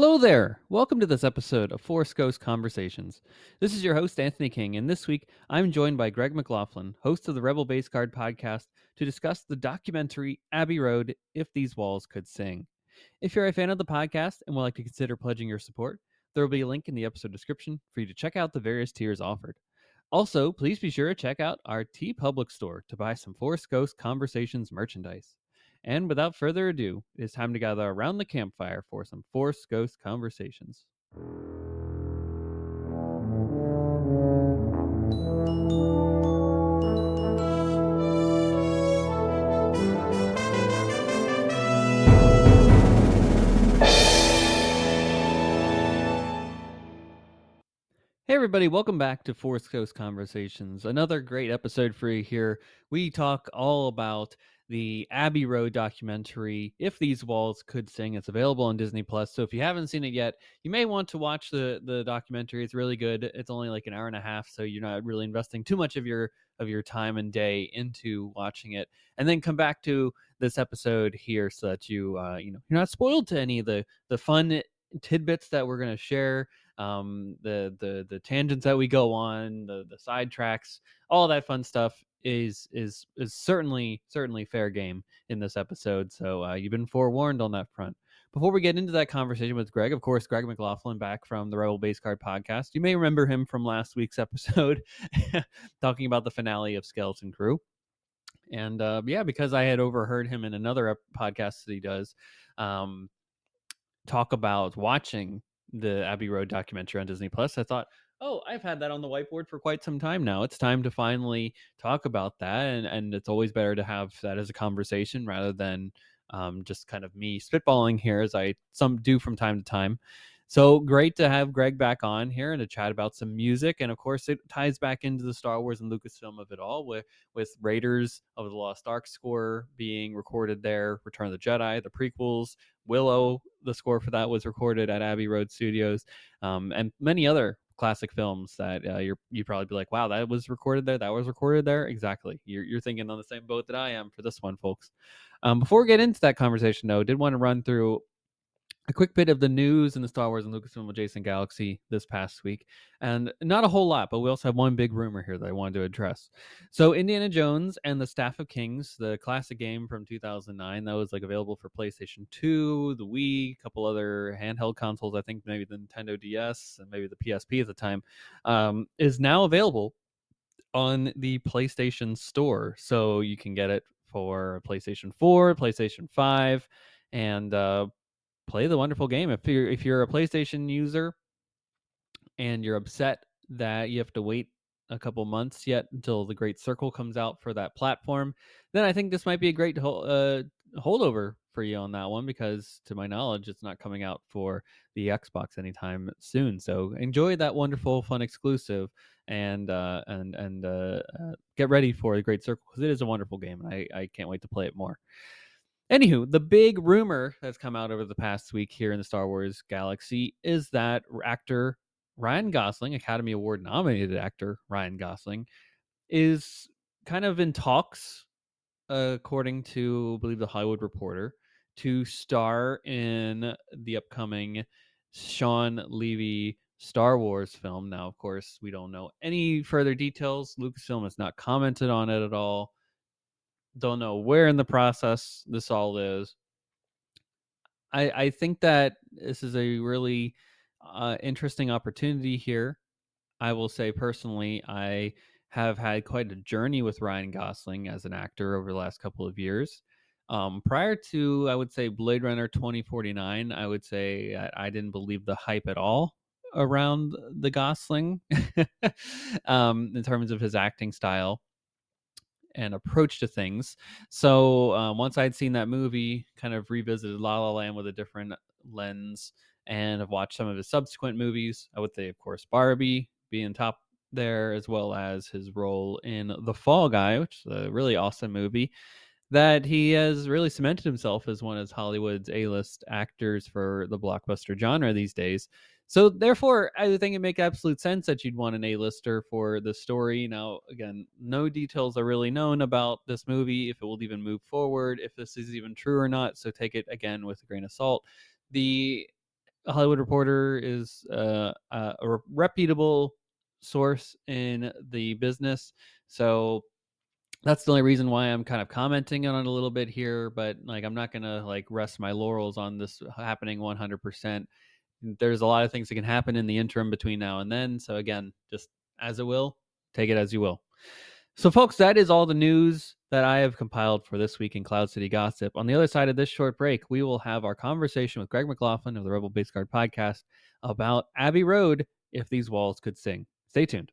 Hello there! Welcome to this episode of Force Ghost Conversations. This is your host, Anthony King, and this week I'm joined by Greg McLaughlin, host of the Rebel Base Guard podcast, to discuss the documentary Abbey Road, If These Walls Could Sing. If you're a fan of the podcast and would like to consider pledging your support, there will be a link in the episode description for you to check out the various tiers offered. Also, please be sure to check out our TeePublic store to buy some Force Ghost Conversations merchandise. And without further ado, it is time to gather around the campfire for some Force Ghost Conversations. Hey everybody, welcome back to Force Ghost Conversations. Another great episode for you here. We talk all about the Abbey Road documentary, If These Walls Could Sing. It's available on Disney Plus. So if you haven't seen it yet, you may want to watch the documentary. It's really good. It's only like an hour and a half, so you're not really investing too much of your time and day into watching it. And then come back to this episode here so that you're not spoiled to any of the fun tidbits that we're going to share, the tangents that we go on, the sidetracks, all that fun stuff is certainly fair game in this episode. So you've been forewarned on that front. Before we get into that conversation with Greg, of course, Greg McLaughlin back from the Rebel Base Card podcast. You may remember him from last week's episode talking about the finale of Skeleton Crew. And because I had overheard him in another podcast that he does talk about watching the Abbey Road documentary on Disney Plus, I thought, oh, I've had that on the whiteboard for quite some time now. It's time to finally talk about that. And it's always better to have that as a conversation rather than just kind of me spitballing here, as I do from time to time. So great to have Greg back on here and to chat about some music. And of course, it ties back into the Star Wars and Lucasfilm of it all, with Raiders of the Lost Ark score being recorded there, Return of the Jedi, the prequels, Willow, the score for that was recorded at Abbey Road Studios, and many other classic films that you'd probably be like, wow, that was recorded there, that was recorded there. Exactly. You're thinking on the same boat that I am for this one, folks. Before we get into that conversation, though, I did want to run through a quick bit of the news in the Star Wars and Lucasfilm Adjacent Galaxy this past week. And not a whole lot, but we also have one big rumor here that I wanted to address. So Indiana Jones and the Staff of Kings, the classic game from 2009, that was like available for PlayStation 2, the Wii, a couple other handheld consoles, I think maybe the Nintendo DS and maybe the PSP at the time, is now available on the PlayStation Store. So you can get it for PlayStation 4, PlayStation 5, and play the wonderful game. If you're a PlayStation user and you're upset that you have to wait a couple months yet until the Great Circle comes out for that platform, then I think this might be a great holdover for you on that one, because to my knowledge, it's not coming out for the Xbox anytime soon. So enjoy that wonderful, fun exclusive, and get ready for the Great Circle, because it is a wonderful game, and I can't wait to play it more. Anywho, the big rumor that's come out over the past week here in the Star Wars galaxy is that actor Ryan Gosling, Academy Award nominated actor Ryan Gosling, is kind of in talks, according to, I believe, the Hollywood Reporter, to star in the upcoming Sean Levy Star Wars film. Now, of course, we don't know any further details. Lucasfilm has not commented on it at all. Don't know where in the process this all is. I think that this is a really interesting opportunity here. I will say personally, I have had quite a journey with Ryan Gosling as an actor over the last couple of years. Prior to, I would say, Blade Runner 2049, I would say I didn't believe the hype at all around the Gosling in terms of his acting style and approach to things. So once I'd seen that movie, kind of revisited La La Land with a different lens, and have watched some of his subsequent movies. I would say, of course, Barbie being top there, as well as his role in The Fall Guy, which is a really awesome movie, that he has really cemented himself as one of Hollywood's A-list actors for the blockbuster genre these days. So therefore, I think it makes absolute sense that you'd want an A-lister for the story. Now, again, no details are really known about this movie, if it will even move forward, if this is even true or not. So take it, again, with a grain of salt. The Hollywood Reporter is a reputable source in the business. So that's the only reason why I'm kind of commenting on it a little bit here, but like I'm not gonna like rest my laurels on this happening 100%. There's a lot of things that can happen in the interim between now and then. So again, just as it will, take it as you will. So, folks, that is all the news that I have compiled for this week in Cloud City Gossip. On the other side of this short break, we will have our conversation with Greg McLaughlin of the Rebel Base Guard podcast about Abbey Road, If These Walls Could Sing. Stay tuned.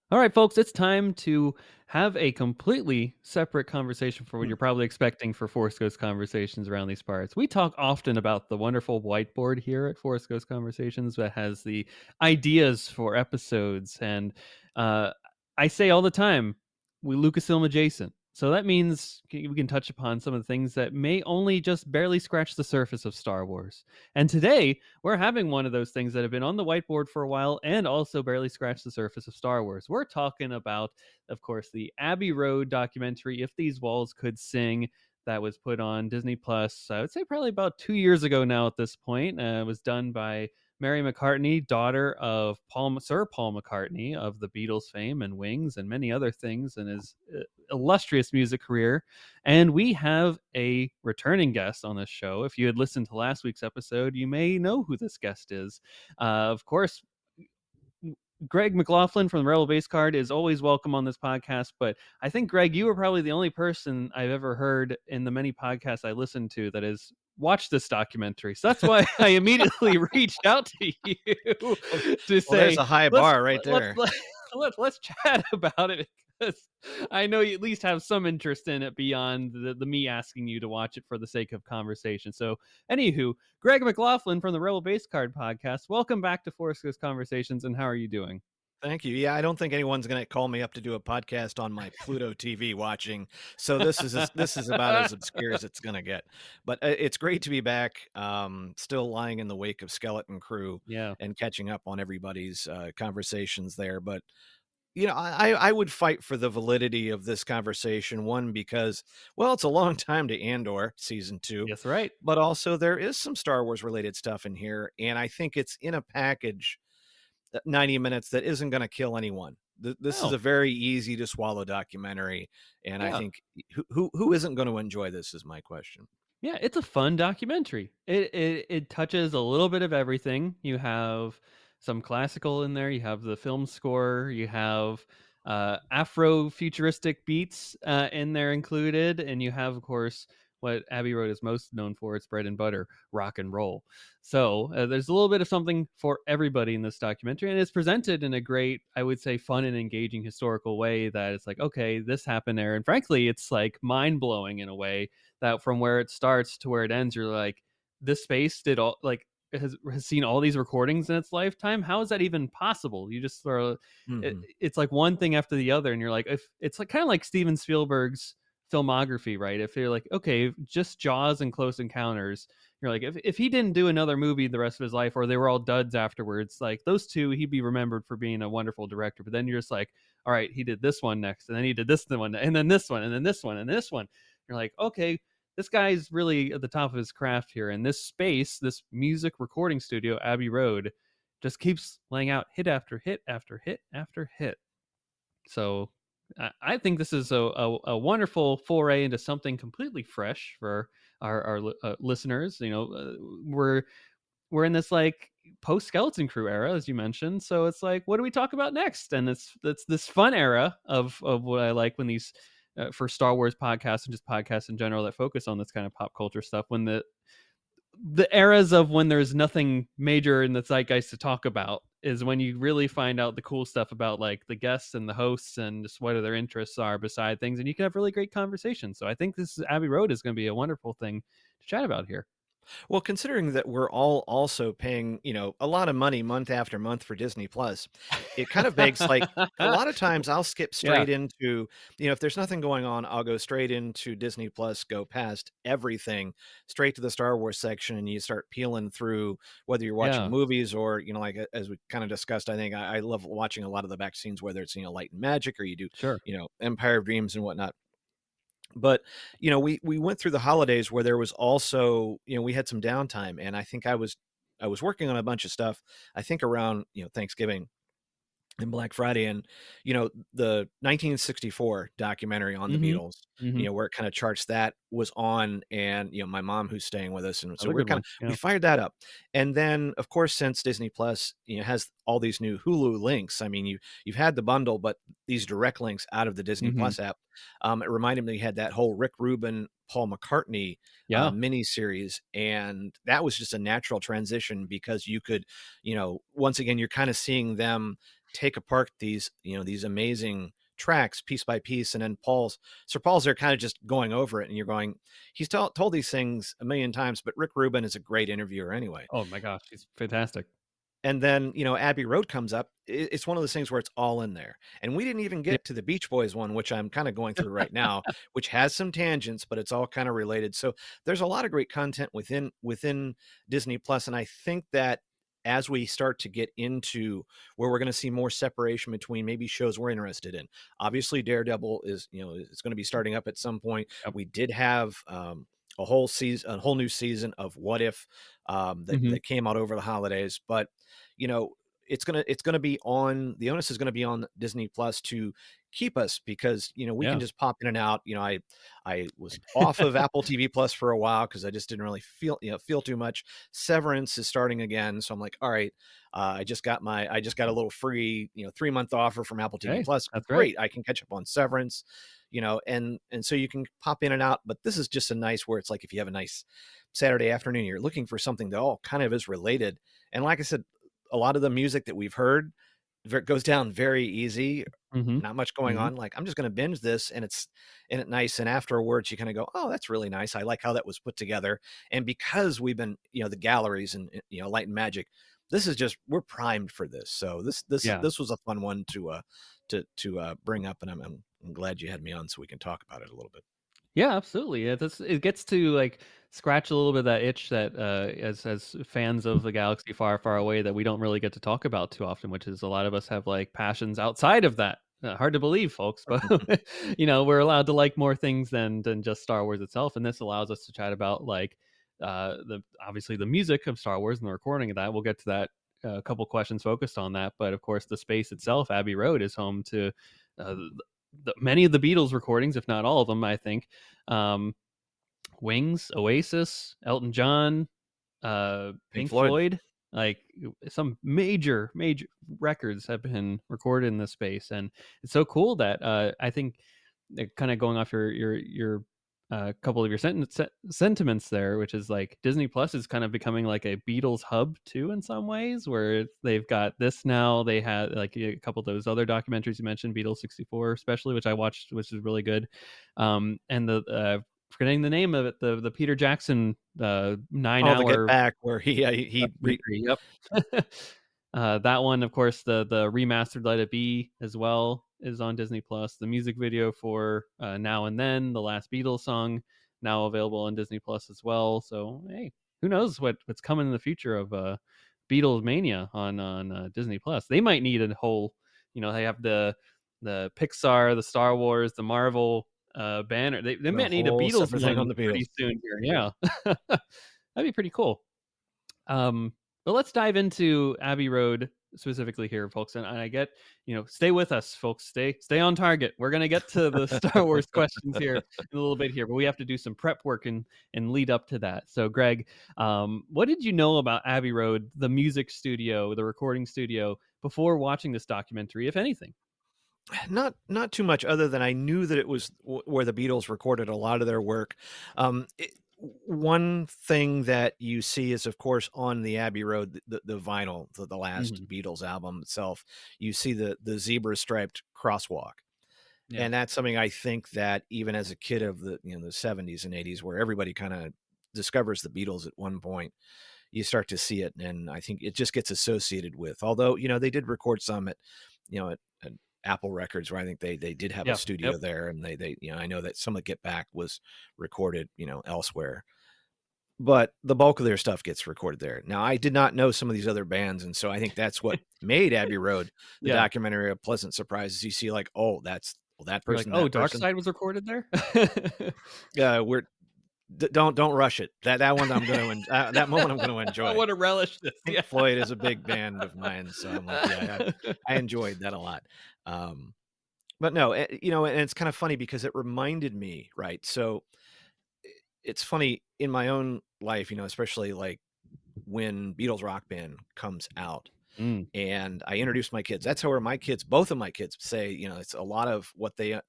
All right, folks, it's time to have a completely separate conversation for what you're probably expecting for Force Ghost Conversations around these parts. We talk often about the wonderful whiteboard here at Force Ghost Conversations that has the ideas for episodes. And uh, I say all the time, we Lucasfilm adjacent. So that means we can touch upon some of the things that may only just barely scratch the surface of Star Wars. And today, we're having one of those things that have been on the whiteboard for a while and also barely scratched the surface of Star Wars. We're talking about, of course, the Abbey Road documentary, If These Walls Could Sing, that was put on Disney Plus. I would say probably about 2 years ago now at this point. It was done by Mary McCartney, daughter of Sir Paul McCartney of the Beatles fame and Wings and many other things in his illustrious music career. And we have a returning guest on this show. If you had listened to last week's episode, you may know who this guest is. Of course, Greg McLaughlin from the Rebel Base Card is always welcome on this podcast, but I think, Greg, you were probably the only person I've ever heard in the many podcasts I listened to that has watched this documentary. So that's why I immediately reached out to you to Well, there's say, a high let's bar right let's there. let's chat about it, because I know you at least have some interest in it beyond the me asking you to watch it for the sake of conversation. So, anywho, Greg McLaughlin from the Rebel Base Card podcast, welcome back to Force Ghost Conversations, and how are you doing? Thank you. Yeah, I don't think anyone's gonna call me up to do a podcast on my Pluto TV watching, so this is about as obscure as it's gonna get. But, it's great to be back, still lying in the wake of Skeleton Crew Yeah. and catching up on everybody's, conversations there, but, I would fight for the validity of this conversation, one, because, well, it's a long time to Andor season 2, Yes, right. but also there is some Star Wars related stuff in here, and I think it's in a package 90 minutes that isn't going to kill anyone. This is Oh, a very easy to swallow documentary, and I yeah. think who isn't going to enjoy this is my question. Yeah, it's a fun documentary. It touches a little bit of everything. You have some classical in there. You have the film score. You have Afro futuristic beats in there included, and you have, of course, what Abbey Road is most known for. It's bread and butter, rock and roll. So there's a little bit of something for everybody in this documentary, and it's presented in a great, I would say, fun and engaging historical way. That it's like, okay, this happened there, and frankly, it's like mind blowing in a way that from where it starts to where it ends, you're like, this space did all like has seen all these recordings in its lifetime. How is that even possible? You just sort of Hmm. it's like one thing after the other, and you're like, if it's like kind of like Steven Spielberg's filmography, right? If you're like, okay, just Jaws and Close Encounters, you're like, if he didn't do another movie the rest of his life, or they were all duds afterwards, like those two, he'd be remembered for being a wonderful director. But then you're just like, all right, he did this one next, and then he did this one, and then this one, and then this one, and this one. You're like, okay, this guy's really at the top of his craft here. And this space, this music recording studio, Abbey Road, just keeps laying out hit after hit after hit after hit. So I think this is a wonderful foray into something completely fresh for our listeners. We're in this like post Skeleton Crew era, as you mentioned. So it's like, what do we talk about next? And it's this fun era of what I like when these for Star Wars podcasts and just podcasts in general that focus on this kind of pop culture stuff. When the eras of when there's nothing major in the zeitgeist to talk about is when you really find out the cool stuff about like the guests and the hosts and just what their interests are beside things, and you can have really great conversations. So I think this Abbey Road is going to be a wonderful thing to chat about here. Well, considering that we're all also paying, a lot of money month after month for Disney Plus, it kind of begs like a lot of times I'll skip Yeah, straight into, if there's nothing going on, I'll go straight into Disney Plus, go past everything, straight to the Star Wars section, and you start peeling through whether you're watching yeah, movies or, like as we kind of discussed, I think I love watching a lot of the back scenes, whether it's, Light and Magic or you do, sure. Empire of Dreams and whatnot. But, we went through the holidays where there was also, we had some downtime, and I was working on a bunch of stuff, I think around, Thanksgiving and Black Friday, and, the 1964 documentary on the Mhm, Beatles, mhm. where it kinda charts that was on, and, my mom who's staying with us, and so Another we're good kinda one, we yeah. fired that up, and then, of course, since Disney Plus, has all these new Hulu links, I mean, you've had the bundle, but these direct links out of the Disney Mhm. Plus app, it reminded me you had that whole Rick Rubin, Paul McCartney, Yeah, mini series, and that was just a natural transition because you could, once again, you're kinda seeing them take apart these amazing tracks piece by piece, and then Sir Paul's there kind of just going over it, and you're going, he's told these things a million times, but Rick Rubin is a great interviewer anyway. oh my gosh, he's fantastic. And then, Abbey Road comes up. It's one of those things where it's all in there. And we didn't even Yeah. get to the Beach Boys one, which I'm kind of going through right now, which has some tangents, but it's all kind of related. So there's a lot of great content within Disney Plus, and I think that as we start to get into where we're going to see more separation between maybe shows we're interested in, obviously Daredevil is going to be starting up at some point. Yep. We did have a whole new season of What If that Mhm. that came out over the holidays, but you know, it's gonna be on the onus is gonna be on Disney Plus to keep us because, we can Yeah. just pop in and out. I was off of Apple TV Plus for a while because I just didn't really feel too much. Severance is starting again, so I'm like, all right, I just got a little free, 3-month offer from Apple TV Hey, Plus. that's great. Great, I can catch up on Severance, and so you can pop in and out. But this is just a nice where it's like if you have a nice Saturday afternoon, you're looking for something that all kind of is related. And like I said, a lot of the music that we've heard goes down very easy. Mhm. Not much going Mhm. on. Like I'm just going to binge this, and it's nice. And afterwards, you kind of go, "Oh, that's really nice. I like how that was put together." And because we've been, the galleries and Light and Magic, this is just we're primed for this. So this Yeah. this was a fun one to bring up, and I'm glad you had me on so we can talk about it a little bit. Yeah, absolutely. Yeah, it gets to like scratch a little bit of that itch that as fans of the galaxy far, far away that we don't really get to talk about too often, which is a lot of us have like passions outside of that. Hard to believe, folks, but we're allowed to like more things than just Star Wars itself, and this allows us to chat about like the obviously the music of Star Wars and the recording of that. We'll get to that. A couple questions focused on that, but of course, the space itself, Abbey Road, is home to uh, many of the Beatles recordings, if not all of them. I think um, Wings, Oasis, Elton John, Pink Pink Floyd. Floyd, like some major records have been recorded in this space, and it's so cool that I think kind of going off your couple of your sentiments there, which is like Disney Plus is kind of becoming like a Beatles hub too in some ways, where they've got this now. They had like a couple of those other documentaries you mentioned, Beatles '64 especially, which I watched, which is really good, and the forgetting the name of it, the Peter Jackson, Oh, the Get 9 hour Back where he re documentary, yep. That one, of course, the remastered Let It Be as well is on Disney Plus. The music video for, Now and Then, the last Beatles song, now available on Disney Plus as well. So, hey, who knows what's coming in the future of, Beatles mania on Disney Plus. They might need a whole, they have the Pixar, the Star Wars, the Marvel, banner. They the might need a whole Beatles separate thing on one the Beatles. pretty soon here, yeah. That'd be pretty cool. But let's dive into Abbey Road specifically here, folks. And I get, stay with us, folks. Stay on target. We're gonna get to the Star Wars questions here in a little bit here, but we have to do some prep work and lead up to that. So, Greg, what did you know about Abbey Road, the music studio, the recording studio, before watching this documentary, if anything? Not too much other than I knew that it was where the Beatles recorded a lot of their work. One thing that you see is, of course, on the Abbey Road, the vinyl, the last Hmm. Beatles album itself, you see the zebra striped crosswalk. Yeah. And that's something I think that even as a kid of the '70s and '80s, where everybody kind of discovers the Beatles at one point, you start to see it, and I think it just gets associated with. Although they did record some at at Apple Records, where I think they did have a Yeah. Yep. studio there, and they I know that some of Get Back was recorded elsewhere, but the bulk of their stuff gets recorded there. Now, I did not know some of these other bands, and so I think that's what made Abbey Road, the Yeah. documentary, a pleasant surprise. As you see, like, oh, that's You're like, person, oh, that Dark person. Side was recorded there. We're don't rush it. That one I'm going to that moment I'm going to I enjoy. want to relish this. Pink Yeah. Floyd is a big band of mine, so I'm like, yeah, I enjoyed that a lot. Um, but no, and it's kind of funny because it reminded me, right? So it's funny in my own life, especially like when Beatles Rock Band comes out Mm, and I introduced my kids. That's how my kids, both of my kids say, it's a lot of what they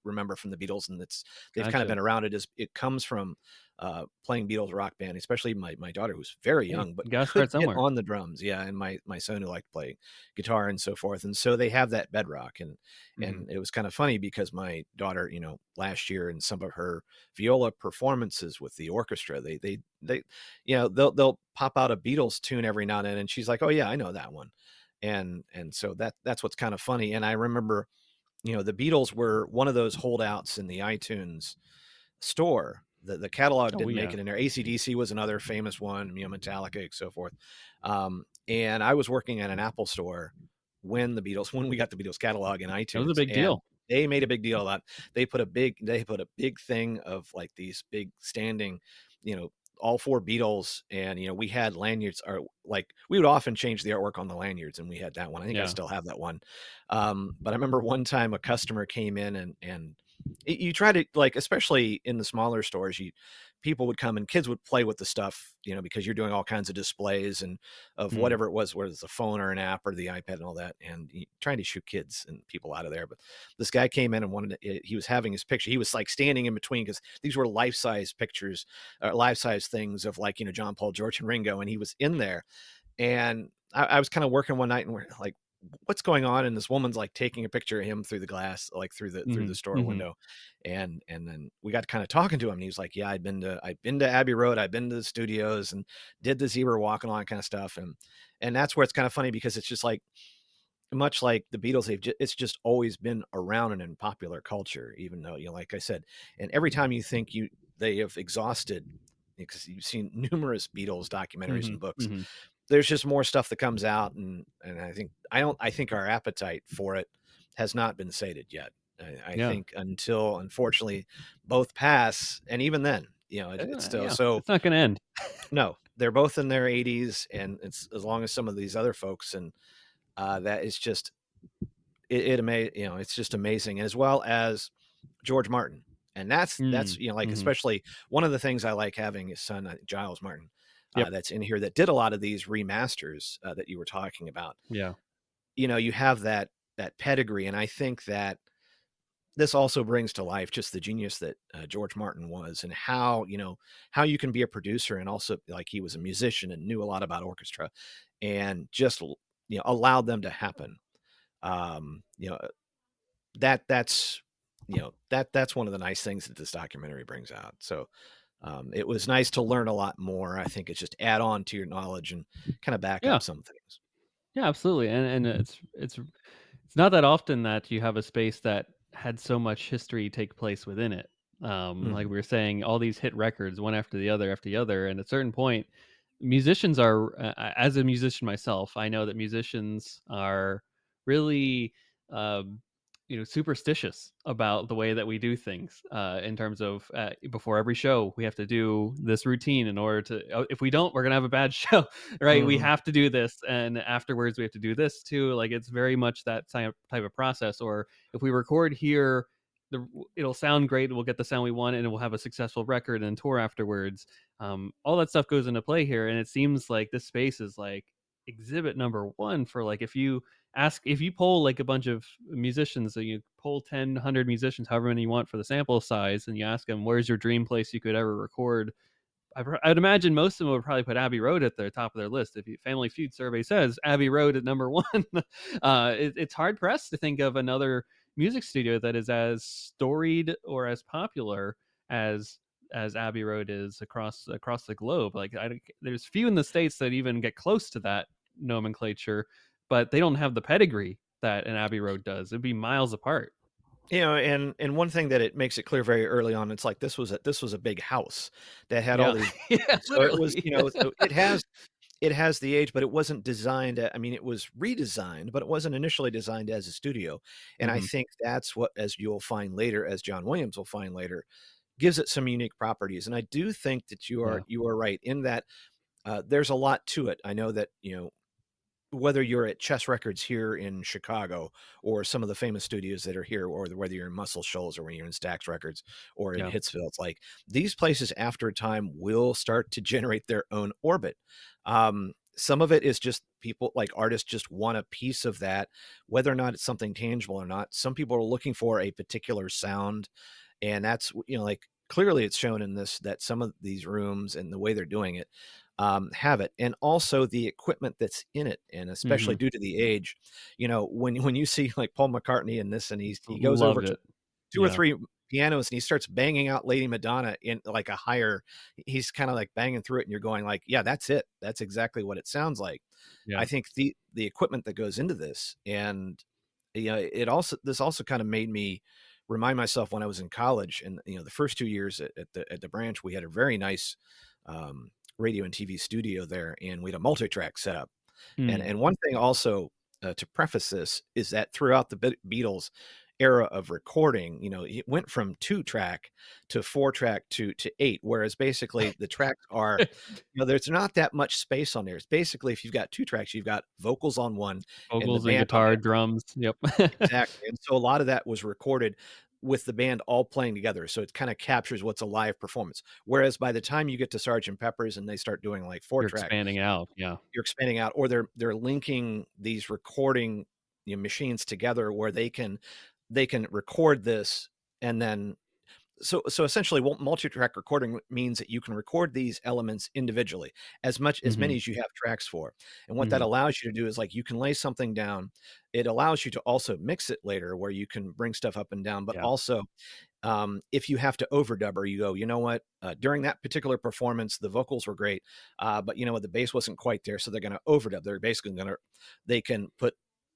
remember from the Beatles, and they've kind of gotcha. been around it. Is it comes from playing Beatles Rock Band, especially my daughter, who's very Hey, young but you gotta could start get somewhere. on the drums, yeah, and my son, who liked to play guitar and so forth, and so they have that bedrock. Mhm. And it was kind of funny because my daughter, last year in some of her viola performances with the orchestra, they they'll pop out a Beatles tune every now and then, and she's like, "Oh yeah, I know that one." And so that's what's kind of funny. And I remember, the Beatles were one of those holdouts in the iTunes store. The catalog Oh didn't make yeah. it in there. AC/DC was another famous one, Metallica, and so forth. And I was working at an Apple store when we got the Beatles catalog in That was a iTunes, big and deal. they made a big deal about. They put a big thing of like these big standing, you know, all four Beatles, and we had lanyards, or like we would often change the artwork on the lanyards, and we had that one. I think I Yeah. still have that one. But I remember one time a customer came in, and you try to, like, especially in the smaller stores, people would come and kids would play with the stuff, because you're doing all kinds of displays and of Mm. whatever it was, whether it's a phone or an app or the iPad and all that, and trying to shoot kids and people out of there. But this guy came in and he was having his picture. He was like standing in between, because these were life-size pictures, life-size things of, like, John Paul, George, and Ringo, and he was in there. And I was kind of working one night, and we're like, what's going on? And this woman's like taking a picture of him through the glass, like through the Mhm. store Mhm. window. And then we got kind of talking to him, and he was like, yeah, I've been to Abbey Road, I've been to the studios and did the zebra walk and all that kind of stuff. And that's where it's kind of funny, because it's just like, much like the Beatles, it's just always been around and in popular culture, even though, like I said, and every time you think they have exhausted, because you've seen numerous Beatles documentaries Mhm. and books, Mhm. there's just more stuff that comes out, and I think our appetite for it has not been sated yet. I Yeah. think until, unfortunately, both pass, and even then, it's still Yeah. so. It's not gonna end. No, they're both in their 80s, and it's as long as some of these other folks, and that is just it's just amazing, as well as George Martin. And that's Mm. like, Mhm. especially one of the things I like having his son, Giles Martin, Yep. that's in here, that did a lot of these remasters that you were talking about. Yeah. You have that pedigree, and I think that this also brings to life just the genius that George Martin was, and how you can be a producer, and also, like, he was a musician and knew a lot about orchestra, and just allowed them to happen. Um, you know, that's one of the nice things that this documentary brings out. So it was nice to learn a lot more. I think it's just add on to your knowledge and kind of back Yeah. up some things. Yeah, absolutely, and it's not that often that you have a space that had so much history take place within it. Like Mhm. we were saying, all these hit records, one after the other, and at a certain point, musicians are. As a musician myself, I know that musicians are really, um, superstitious about the way that we do things. In terms of before every show, we have to do this routine in order to. If we don't, we're gonna have a bad show, right? We Mhm. have to do this, and afterwards we have to do this too. Like it's very much that type of process. Or if we record here, it'll sound great. We'll get the sound we want, and we'll have a successful record and tour afterwards. All that stuff goes into play here, and it seems like this space is like exhibit number one for like if you poll like a bunch of musicians, so you poll 10 100 musicians, however many you want for the sample size, and you ask them where's your dream place you could ever record. I'd imagine most of them would probably put Abbey Road at the top of their list. If Family Feud survey says Abbey Road at number one, it's hard pressed to think of another music studio that is as storied or as popular as as Abbey Road is across the globe. Like there's few in the states that even get close to that nomenclature, but they don't have the pedigree that an Abbey Road does. It'd be miles apart. You know, and one thing that it makes it clear very early on, it's like this was a big house that had all Yeah, these, yeah, so it was, literally. you know, so it has the age, but it wasn't designed I mean, it was redesigned, but it wasn't initially designed as a studio, and I Hmm. think that's what, as you'll find later, as John Williams will find later, gives it some unique properties, and I do think that Yeah, you are right in that, there's a lot to it. I know that, you know, whether you're at Chess Records here in Chicago or some of the famous studios that are here, or whether you're in Muscle Shoals or when you're in Stax Records or in yeah. Hitsville, it's like these places after a time will start to generate their own orbit. Some of it is just people like artists just want a piece of that, whether or not it's something tangible or not. Some people are looking for a particular sound, and that's, you know, like clearly it's shown in this that some of these rooms and the way they're doing it have it, and also the equipment that's in it, and especially Hmm. due to the age, you know, when you see like Paul McCartney in this, and he goes over Loved to it. two or Yeah, three pianos and he starts banging out Lady Madonna in like a higher, he's kind of like banging through it, and you're going like, yeah, that's it, that's exactly what it sounds like. I yeah. think the equipment that goes into this, and you know, it also, this also kind of made me remind myself when I was in college, and you know, the first 2 years at the branch, we had a very nice um, radio and TV studio there, and we had a multi-track setup. Mm. And one thing also, to preface this, is that throughout the Beatles era of recording, you know, it went from 2 track to 4 track to 8, whereas basically the tracks are, you know, there's not that much space on there. It's basically, if you've got 2 tracks, you've got vocals on one and the Vocals and band on the guitar, other. drums. Yep. Exactly, and so a lot of that was recorded with the band all playing together, so it kinda captures what's a live performance. Whereas by the time you get to Sergeant Pepper's and they start doing, like, 4 You're track, expanding out. Yeah. you're expanding out, or they're linking these recording, you know, machines together where they can record this, and then so essentially, multi-track recording means that you can record these elements individually, as Hmm. many as you have tracks for, and what that Hmm. allows you to do is, like, you can lay something down. It allows you to also mix it later where you can bring stuff up and down, but Yeah. also, if you have to overdub or you go, you know what, during that particular performance, the vocals were great, but you know what, the bass wasn't quite there, so they're going to overdub. They're basically going to, they can put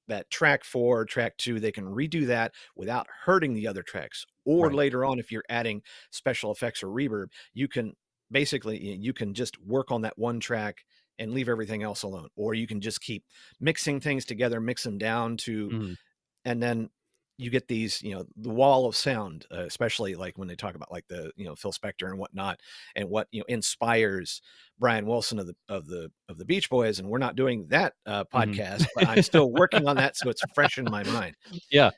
that track 4, track 2, they can redo that without hurting the other tracks. Or Right. later on, if you're adding special effects or reverb, you can basically, you can just work on that one track and leave everything else alone, or you can just keep mixing things together, mix them down to, Mhm. and then you get these, you know, the wall of sound, especially like when they talk about like the, you know, Phil Spector and whatnot, and what, you know, inspires Brian Wilson of the Beach Boys. And we're not doing that Mhm. podcast, but I'm still working on that, so it's fresh in my mind. Yeah.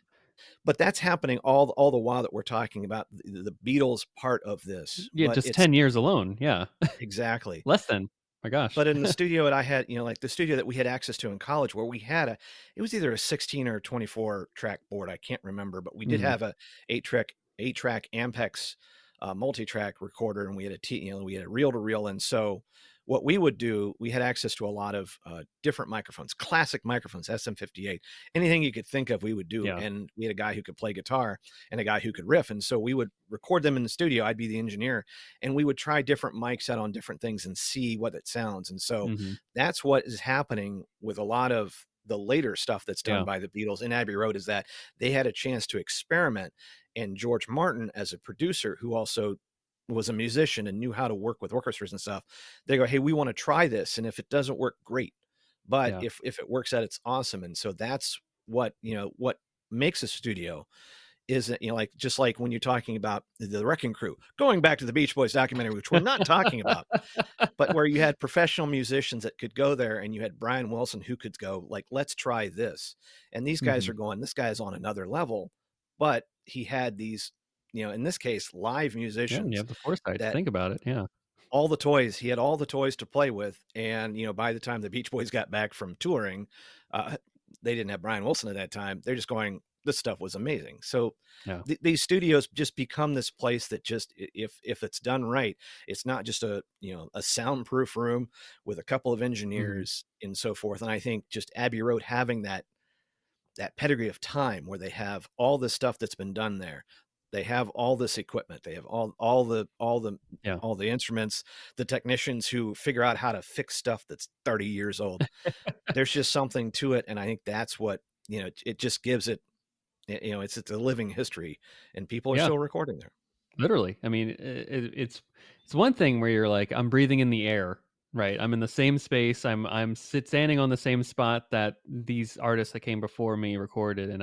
But that's happening all the while that we're talking about the Beatles part of this. Yeah, But just it's 10 years alone. Yeah. exactly. Less than. My gosh. But in the studio that I had, you know, like the studio that we had access to in college, where we had a, it was either a 16 or 24 track board. I can't remember, but we did Mhm. have a 8 track Ampex multi-track recorder, and we had you know, we had a reel to reel. And so what we would do, we had access to a lot of different microphones, classic microphones, SM58, anything you could think of, we would do. Yeah. And we had a guy who could play guitar and a guy who could riff. And so we would record them in the studio. I'd be the engineer, and we would try different mics out on different things and see what it sounds. And so Mhm. that's what is happening with a lot of the later stuff that's done Yeah. by the Beatles in Abbey Road, is that they had a chance to experiment. And George Martin, as a producer who also was a musician and knew how to work with orchestras and stuff, they go, hey, we want to try this. And if it doesn't work, great. But Yeah. if it works out, it's awesome. And so that's what, you know, what makes a studio is that, you know, like just like when you're talking about the Wrecking Crew, going back to the Beach Boys documentary, which we're not talking about, but where you had professional musicians that could go there, and you had Brian Wilson who could go like, let's try this. And these guys Mhm. are going, this guy is on another level, but he had these, you know, in this case, live Yeah, and you musicians have the foresight to that think about it. Yeah. all the toys, he had all the toys to play with. And, you know, by the time the Beach Boys got back from touring, uh, they didn't have Brian Wilson at that time. They're just going, this stuff was amazing. So Yeah. these studios just become this place that just, if it's done right, it's not just a, you know, a soundproof room with a couple of Mhm. engineers and so forth. And I think just Abbey Road having that pedigree of time where they have all this stuff that's been done there, They have all this equipment. They have Yeah. all the instruments, the technicians who figure out how to fix stuff that's 30 years old. There's just something to it, and I think that's what, it just gives it, it's a living history, and people are Yeah. still recording there. Literally. I mean, it's one thing where you're like, I'm breathing in the air, right? I'm in the same space. Standing on the same spot that these artists that came before me recorded, and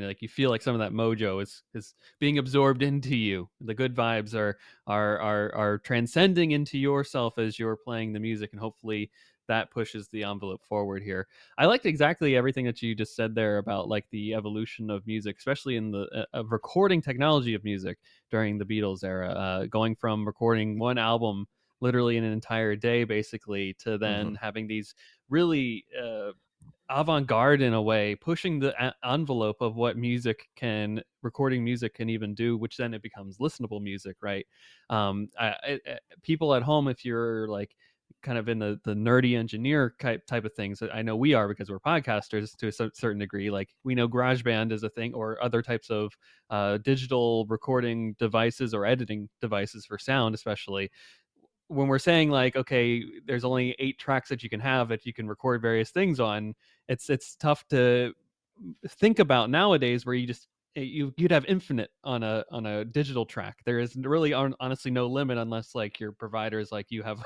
like you feel like some of that mojo is being absorbed into you. The good vibes are transcending into yourself as you're playing the music, and hopefully that pushes the envelope forward here. I liked exactly everything that you just said there about like the evolution of music, especially in the of recording technology of music during the Beatles era, going from recording one album literally in an entire day, basically, to Mhm. then having these really avant-garde in a way, pushing the envelope of what recording music can even do, which then it becomes listenable music, right? People at home, if you're like kind of in the nerdy engineer type of things, I know we are because we're podcasters to a certain degree. Like we know GarageBand is a thing, or other types of digital recording devices or editing devices for sound, especially when we're saying like, okay, there's only 8 tracks that you can have that you can record various things on. It's tough to think about nowadays where you'd have infinite on a digital track. There is really honestly no limit unless like your provider is like you have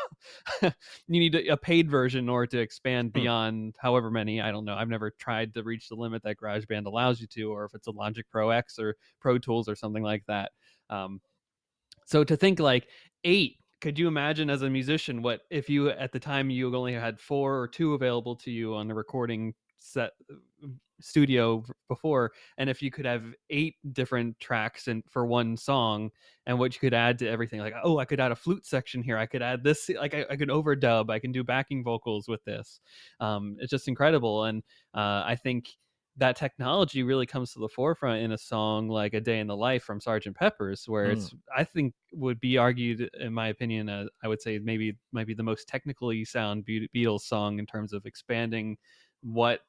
you need a paid version in order to expand Hmm. beyond however many. I don't know. I've never tried to reach the limit that GarageBand allows you to, or if it's a Logic Pro X or Pro Tools or something like that. Um, so to think like 8, could you imagine as a musician what if you at the time you only had 4 or 2 available to you on the recording set studio before, and if you could have 8 different tracks and for one song, and what you could add to everything, like, oh, I could add a flute section here, I could add this, like I could overdub, I can do backing vocals with this. It's just incredible. And I think that technology really comes to the forefront in a song like "A Day in the Life" from Sergeant Pepper's, where Mm. it's I think would be argued, in my opinion, I would say maybe might be the most technically sound Beatles song in terms of expanding what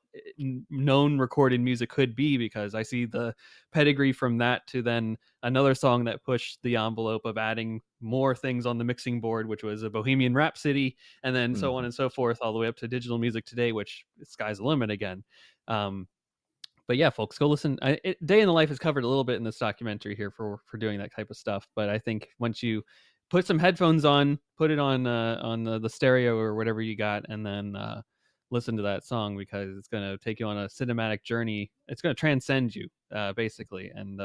known recorded music could be, because I see the pedigree from that to then another song that pushed the envelope of adding more things on the mixing board, which was a Bohemian Rhapsody, and then so on Mhm. and so forth, all the way up to digital music today, which sky's the limit again. Um, but yeah, folks, go listen. Day in the Life is covered a little bit in this documentary here for doing that type of stuff. But I think once you put some headphones on, put it on the stereo or whatever you got, and then listen to that song, because it's gonna take you on a cinematic journey. It's gonna transcend you, basically. And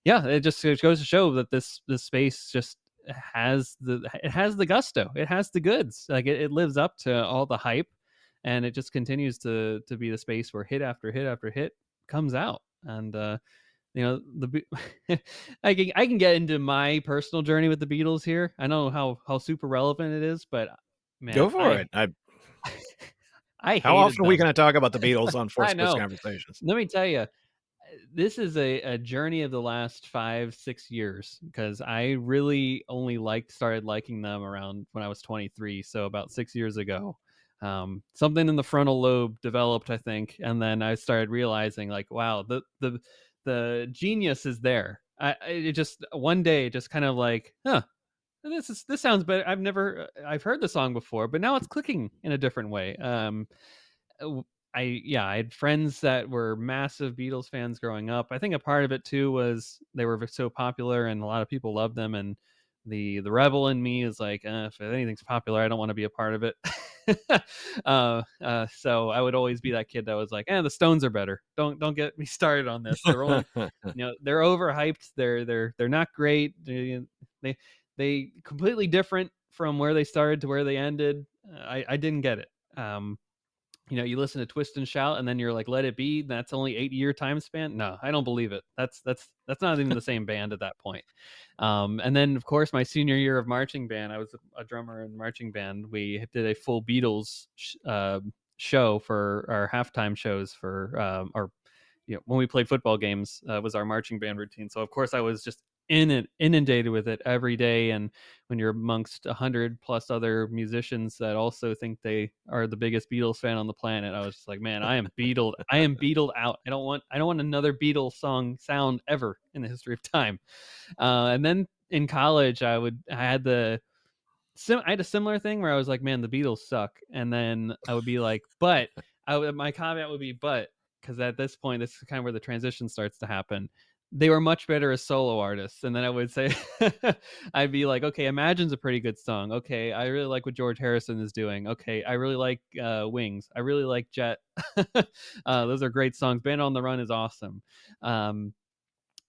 yeah, it goes to show that this space just has the gusto. It has the goods. Like it lives up to all the hype, and it just continues to be the space where hit after hit after hit comes out. And I can get into my personal journey with the Beatles here. I know how super relevant it is, but Go man, for I it. I I How hated often are we them. gonna talk about the Beatles on I Forced Push know. Conversations? Let me tell you, this is a journey of the last 5 6 years, because I really only started liking them around when I was 23, so about 6 years ago. Something in the frontal lobe developed, I think, and then I started realizing like, wow, the genius is there. It just one day just kind of like, huh, this sounds better. I've heard the song before, but now it's clicking in a different way. Uh, I had friends that were massive Beatles fans growing up. I think a part of it too was they were so popular and a lot of people loved them, and the rebel in me is like, if anything's popular, I don't want to be a part of it. So I would always be that kid that was like, the Stones are better. Don't get me started on this. They're only, they're overhyped. They're not great. They they completely different from where they started to where they ended. I didn't get it. You listen to Twist and Shout, and then you're like, Let It Be. That's only 8 year time span. No, I don't believe it. That's not even the same band at that point. And then of course my senior year of marching band, I was a drummer in marching band. We did a full Beatles show for our halftime shows for our when we played football games, was our marching band routine. So of course I was just inundated with it every day, and when you're amongst 100 plus other musicians that also think they are the biggest Beatles fan on the planet, I was just like, man, I am Beatled out. I don't want another Beatles song sound ever in the history of time. And then in college, I had I had a similar thing where I was like, man, the Beatles suck. And then I would be like, but my caveat would be, but, because at this point, this is kind of where the transition starts to happen. They were much better as solo artists. And then I would say, I'd be like, okay, Imagine's a pretty good song. Okay, I really like what George Harrison is doing. Okay, I really like Wings. I really like Jet. Those are great songs. Band on the Run is awesome. Um,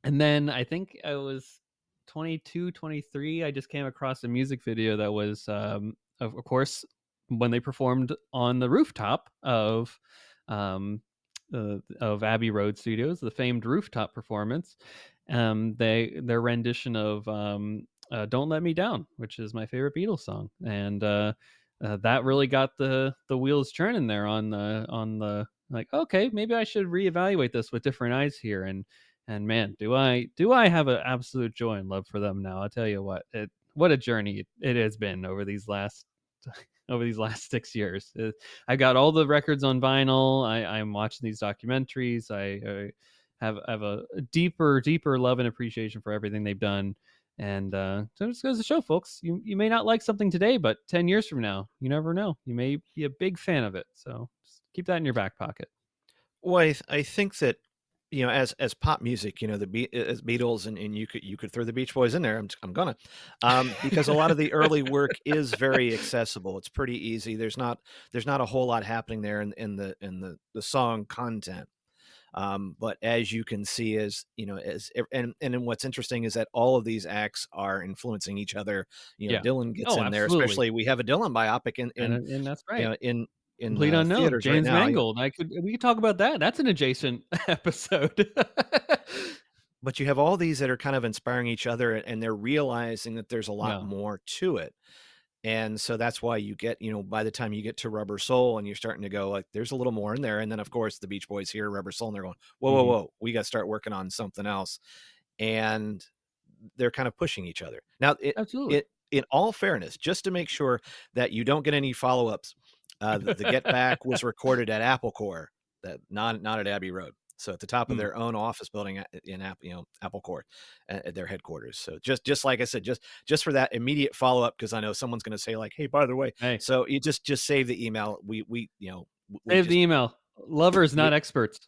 and then I think I was 22, 23. I just came across a music video that was, of course, when they performed on the rooftop of Abbey Road Studios, the famed rooftop performance. Their rendition of "Don't Let Me Down," which is my favorite Beatles song, and that really got the wheels churning there on the like. Okay, maybe I should reevaluate this with different eyes here, and man, do I have an absolute joy and love for them now? I'll tell you what a journey it has been over these last over these last 6 years. I got all the records on vinyl. I'm watching these documentaries. I have a deeper love and appreciation for everything they've done. And so it just goes to show, folks, you may not like something today, but 10 years from now, you never know. You may be a big fan of it. So just keep that in your back pocket. Well, I think that, as pop music, as Beatles, and you could throw the Beach Boys in there. I'm gonna, because a lot of the early work is very accessible. It's pretty easy. There's not a whole lot happening there in the song content. But as you can see, and then what's interesting is that all of these acts are influencing each other. Yeah. Dylan gets Oh, in there, absolutely. especially we have a Dylan biopic And that's right. in Complete Unknown, theaters right James now. Mangold. We could talk about that. That's an adjacent episode. But you have all these that are kind of inspiring each other, and they're realizing that there's a lot Yeah. more to it. And so that's why you get, by the time you get to Rubber Soul and you're starting to go like, there's a little more in there. And then of course the Beach Boys hear Rubber Soul and they're going, whoa, whoa, Mhm. whoa, we got to start working on something else. And they're kind of pushing each other. Now, Absolutely. it in all fairness, just to make sure that you don't get any follow-ups, the Get Back was recorded at Apple Corps, that not at Abbey Road. So at the top of Mm. their own office building Apple Corps, at their headquarters. So just like I said, just for that immediate follow-up, because I know someone's going to say like, hey, by the way, Hey, so you just save the email. We save the just email. Lovers, we not experts.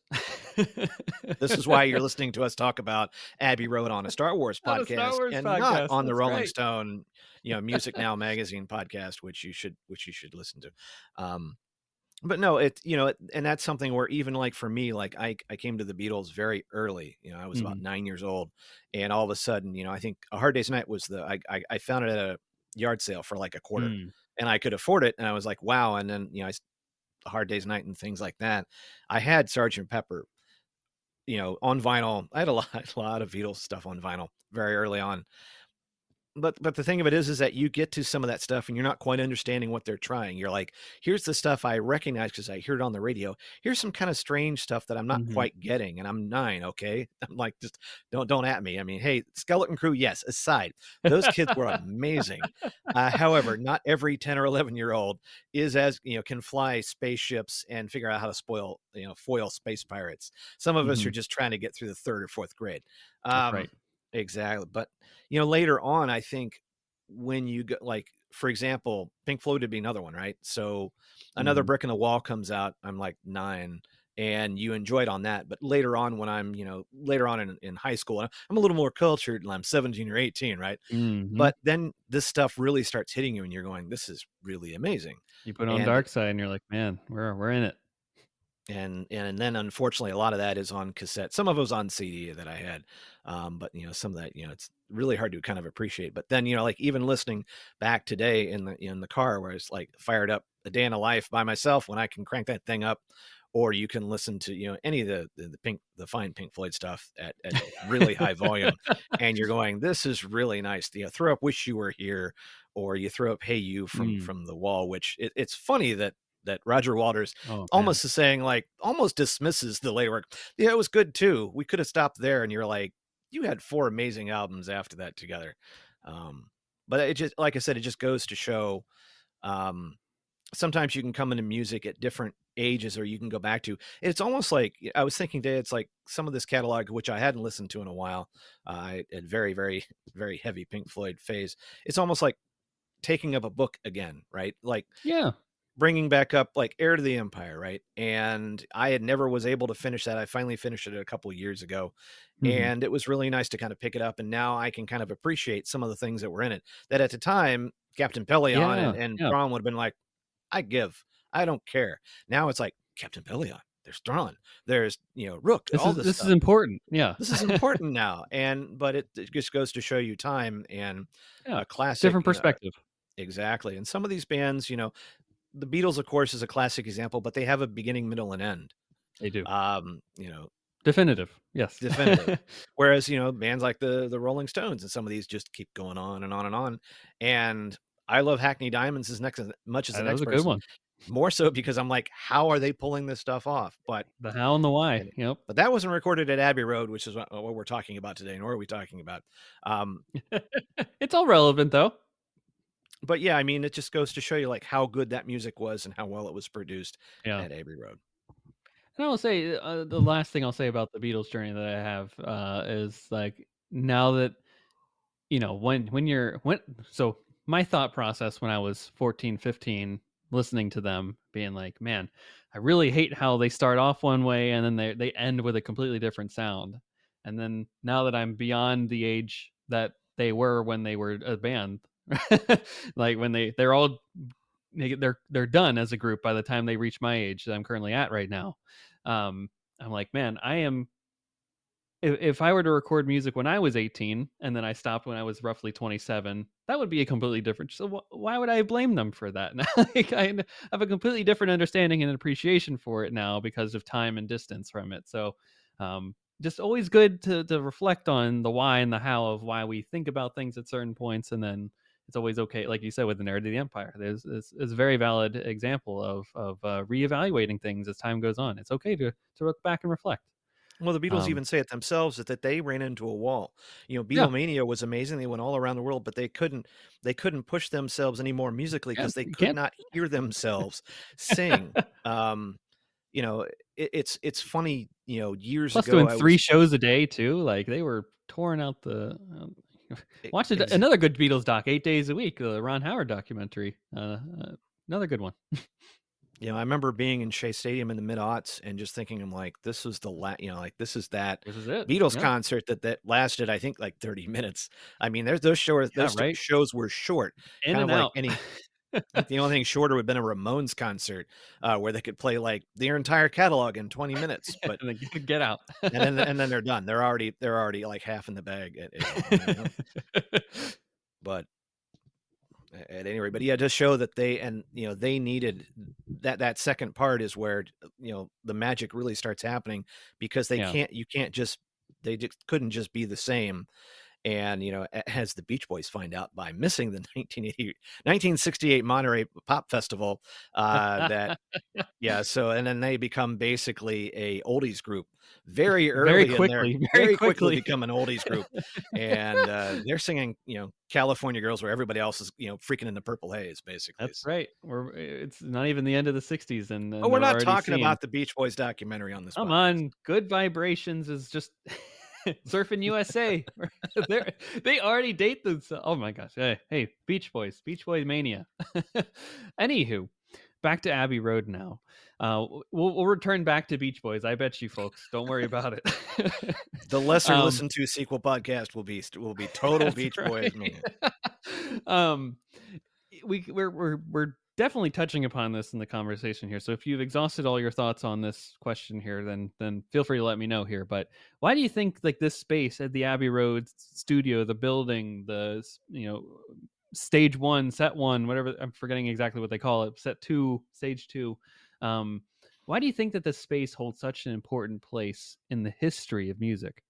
this is why you're listening to us talk about Abbey Road on a Star Wars On a Star podcast Wars and not podcast. on the That's Rolling right. Stone, Music Now magazine podcast, which you should listen to. But no, and that's something where even like for me, like I came to the Beatles very early. I was about Mhm. 9 years old, and all of a sudden, I think A Hard Day's Night was I found it at a yard sale for like a quarter, Mm. and I could afford it, and I was like, wow. And then A Hard Day's Night and things like that. I had Sergeant Pepper, on vinyl. I had a lot, a lot of Beatles stuff on vinyl very early on. But the thing of it is that you get to some of that stuff and you're not quite understanding what they're trying. You're like, here's the stuff I recognize because I hear it on the radio. Here's some kind of strange stuff that I'm not Mhm. quite getting, and I'm 9. Okay, I'm like, just don't at me. I mean, hey, Skeleton Crew, yes, aside, those kids were amazing. However, not every 10 or 11-year old is as can fly spaceships and figure out how to foil space pirates. Some of us are Mhm. just trying to get through the 3rd or 4th grade. That's right. Exactly. But later on, I think when you go, like, for example, Pink Floyd would be another one, right? So Another Mhm. Brick in the Wall comes out. I'm like 9, and you enjoyed on that. But later on, when I'm, later on in high school, I'm a little more cultured and I'm 17 or 18, right? Mhm. But then this stuff really starts hitting you and you're going, this is really amazing. You put on And Dark Side and you're like, "Man, we're in it." and then unfortunately a lot of that is on cassette. Some of it was on CD that I had, but some of that, it's really hard to kind of appreciate. But then like even listening back today in the car where it's like fired up A Day in a Life by myself when I can crank that thing up, or you can listen to any of the fine Pink Floyd stuff at really high volume, and you're going, this is really nice. Throw up Wish You Were Here, or you throw up Hey You Mm. from The Wall, which it's funny that Roger Waters Oh, man. almost is saying, like, almost dismisses the later work. Yeah, it was good too. We could have stopped there. And you're like, you had 4 amazing albums after that together. Um, but it just like I said, it just goes to show, um, sometimes you can come into music at different ages or you can go back to it's almost like I was thinking today, it's like some of this catalog, which I hadn't listened to in a while. I had very, very, very heavy Pink Floyd phase. It's almost like taking up a book again, right? Like Yeah. bringing back up like Heir to the Empire, right? And I had never was able to finish that. I finally finished it a couple of years ago, Mhm. and it was really nice to kind of pick it up. And now I can kind of appreciate some of the things that were in it. That at the time, Captain Pelion Yeah, and yeah. Thrawn would have been like, I give, I don't care. Now it's like Captain Pelion, there's Thrawn, there's Rook, This all is this this is stuff. important. Yeah. This is important now, but it just goes to show you time and Yeah. a classic, Different perspective. exactly. And some of these bands, the Beatles, of course, is a classic example, but they have a beginning, middle, and end. They do. Um, you know, Definitive. Yes. definitive. Whereas, bands like the Rolling Stones and some of these just keep going on and on and on. And I love Hackney Diamonds as much as the That was next a good person, one. more so because I'm like, how are they pulling this stuff off? The how and the why. And Yep. but that wasn't recorded at Abbey Road, which is what we're talking about today, nor are we talking about. Um, It's all relevant though. but yeah, I mean, it just goes to show you like how good that music was and how well it was produced Yeah. at Abbey Road. And I will say, the last thing I'll say about the Beatles journey that I have, is, like, now that when you're when so my thought process when I was 14, 15, listening to them being like, "Man, I really hate how they start off one way and then they end with a completely different sound." And then now that I'm beyond the age that they were when they were a band, like when they're all they're done as a group by the time they reach my age that I'm currently at right now. I'm like, man, I am if I were to record music when I was 18 and then I stopped when I was roughly 27, that would be a completely different. So why would I blame them for that? Now, like, I have a completely different understanding and appreciation for it now because of time and distance from it. So, just always good to reflect on the why and the how of why we think about things at certain points, and then it's always okay, like you said, with the narrative of the empire. There's is a very valid example of reevaluating things as time goes on. It's okay to look back and reflect. Well, the Beatles Um, even say it themselves that they ran into a wall. yeah, Beatlemania was amazing. They went all around the world, but they couldn't push themselves anymore musically yeah, because they you could can't. not hear themselves sing. Um, it's funny. Years Plus ago, doing I 3 was shows a day too, like, they were touring out the watch ex- another good Beatles doc, 8 days a week, the Ron Howard documentary, another good one. I remember being in Shea Stadium in the mid aughts and just thinking, I'm like, this was like this is that This is it. Beatles Yep. concert that lasted, I think, like 30 minutes. I mean, there's Yeah, those right? shows were short, In kind of and like out. any. I think the only thing shorter would have been a Ramones concert, where they could play, like, their entire catalog in 20 minutes, but And then get out. and then they're done. They're already, like, half in the bag but at any rate, but yeah, just show that they needed that second part is where, the magic really starts happening because Yeah. you can't just they just couldn't just be the same. And, as the Beach Boys find out by missing the 1968 Monterey Pop Festival, that yeah, so and then they become basically a oldies group very Very early in their quickly, very very quickly quickly. become an oldies group, and, they're singing, California Girls where everybody else is, freaking in the purple haze, basically, That's so right. it's not even the end of the '60s oh, and we're they're not already talking seeing. about the Beach Boys documentary on this Come podcast. on, Good Vibrations is just Surfing USA. They already date themselves. Oh my gosh. Hey, Beach Boys, Beach Boys mania. Anywho, back to Abbey Road now. We'll return back to Beach Boys. I bet you folks. Don't worry about it. The lesser um, listened to sequel podcast will be total that's Beach Boys right. mania. um, we're definitely touching upon this in the conversation here. So if you've exhausted all your thoughts on this question here, then feel free to let me know here. But why do you think like this space at the Abbey Road studio, the building, stage one, set one, whatever, I'm forgetting exactly what they call it, set two, stage two. Um, why do you think that this space holds such an important place in the history of music?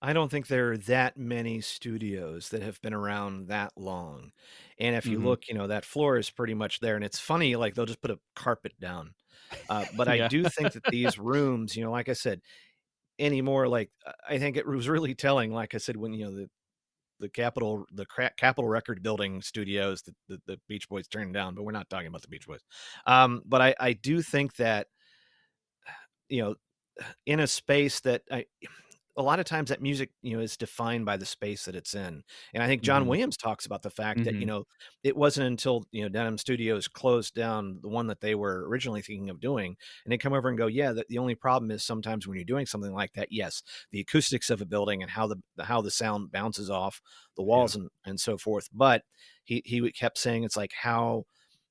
I don't think there are that many studios that have been around that long. And if you Hmm. look, that floor is pretty much there. And it's funny, like they'll just put a carpet down. But I Yeah. do think that these rooms, like I said, anymore. Like, I think it was really telling, like I said, when, Capitol record building studios that the Beach Boys turned down, but we're not talking about the Beach Boys. But I do think that, you know, in a space that a lot of times that music, is defined by the space that it's in. And I think John Mhm. Williams talks about the fact that, Mhm. it wasn't until, Denham Studios closed down the one that they were originally thinking of doing, and they come over and go, yeah, the only problem is sometimes when you're doing something like that, yes, the acoustics of a building and how the sound bounces off the Yeah. walls and so forth. But he kept saying it's like how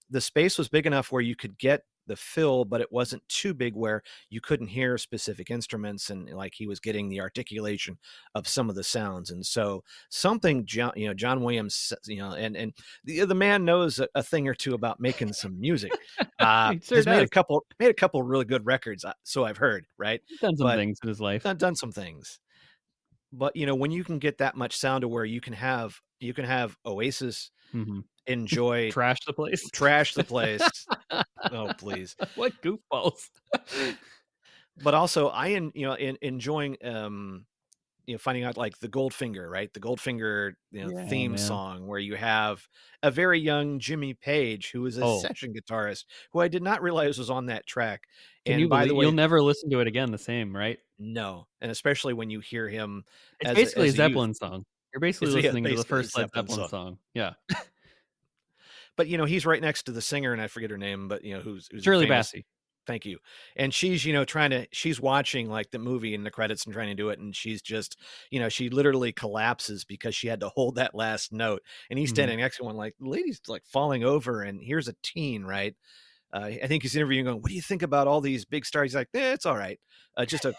the space was big enough where you could get the fill, but it wasn't too big where you couldn't hear specific instruments, and like he was getting the articulation of some of the sounds. And so something John Williams, and the man knows a thing or two about making some music. He sure Has does. made a couple really good records, so I've heard, right? He's done some But things in his life. done some things. But when you can get that much sound to where you can have Oasis Mhm. enjoy Trash the place. trash the place. Oh, please. What goofballs. But also I enjoying, finding out like the Goldfinger, right? The Goldfinger, Yeah, theme man. song where you have a very young Jimmy Page, who is a Oh, session guitarist, who I did not realize was on that track. can you And by the believe you'll way, never listen to it again the same, right? no, and especially when you hear him It's basically a as a youth. Zeppelin song. You're basically Yeah, listening to the basically a first Led Zeppelin Zeppelin song. song. Yeah. But, he's right next to the singer, and I forget her name, but, who's a Shirley famous. Bassey. Thank you. And she's, she's watching, like, the movie in the credits and trying to do it, and she's just, she literally collapses because she had to hold that last note, and he's Mhm. standing next to one, like, the lady's, like, falling over, and here's a teen, right? I think he's interviewing going, "What do you think about all these big stars?" He's like, it's all right. Just a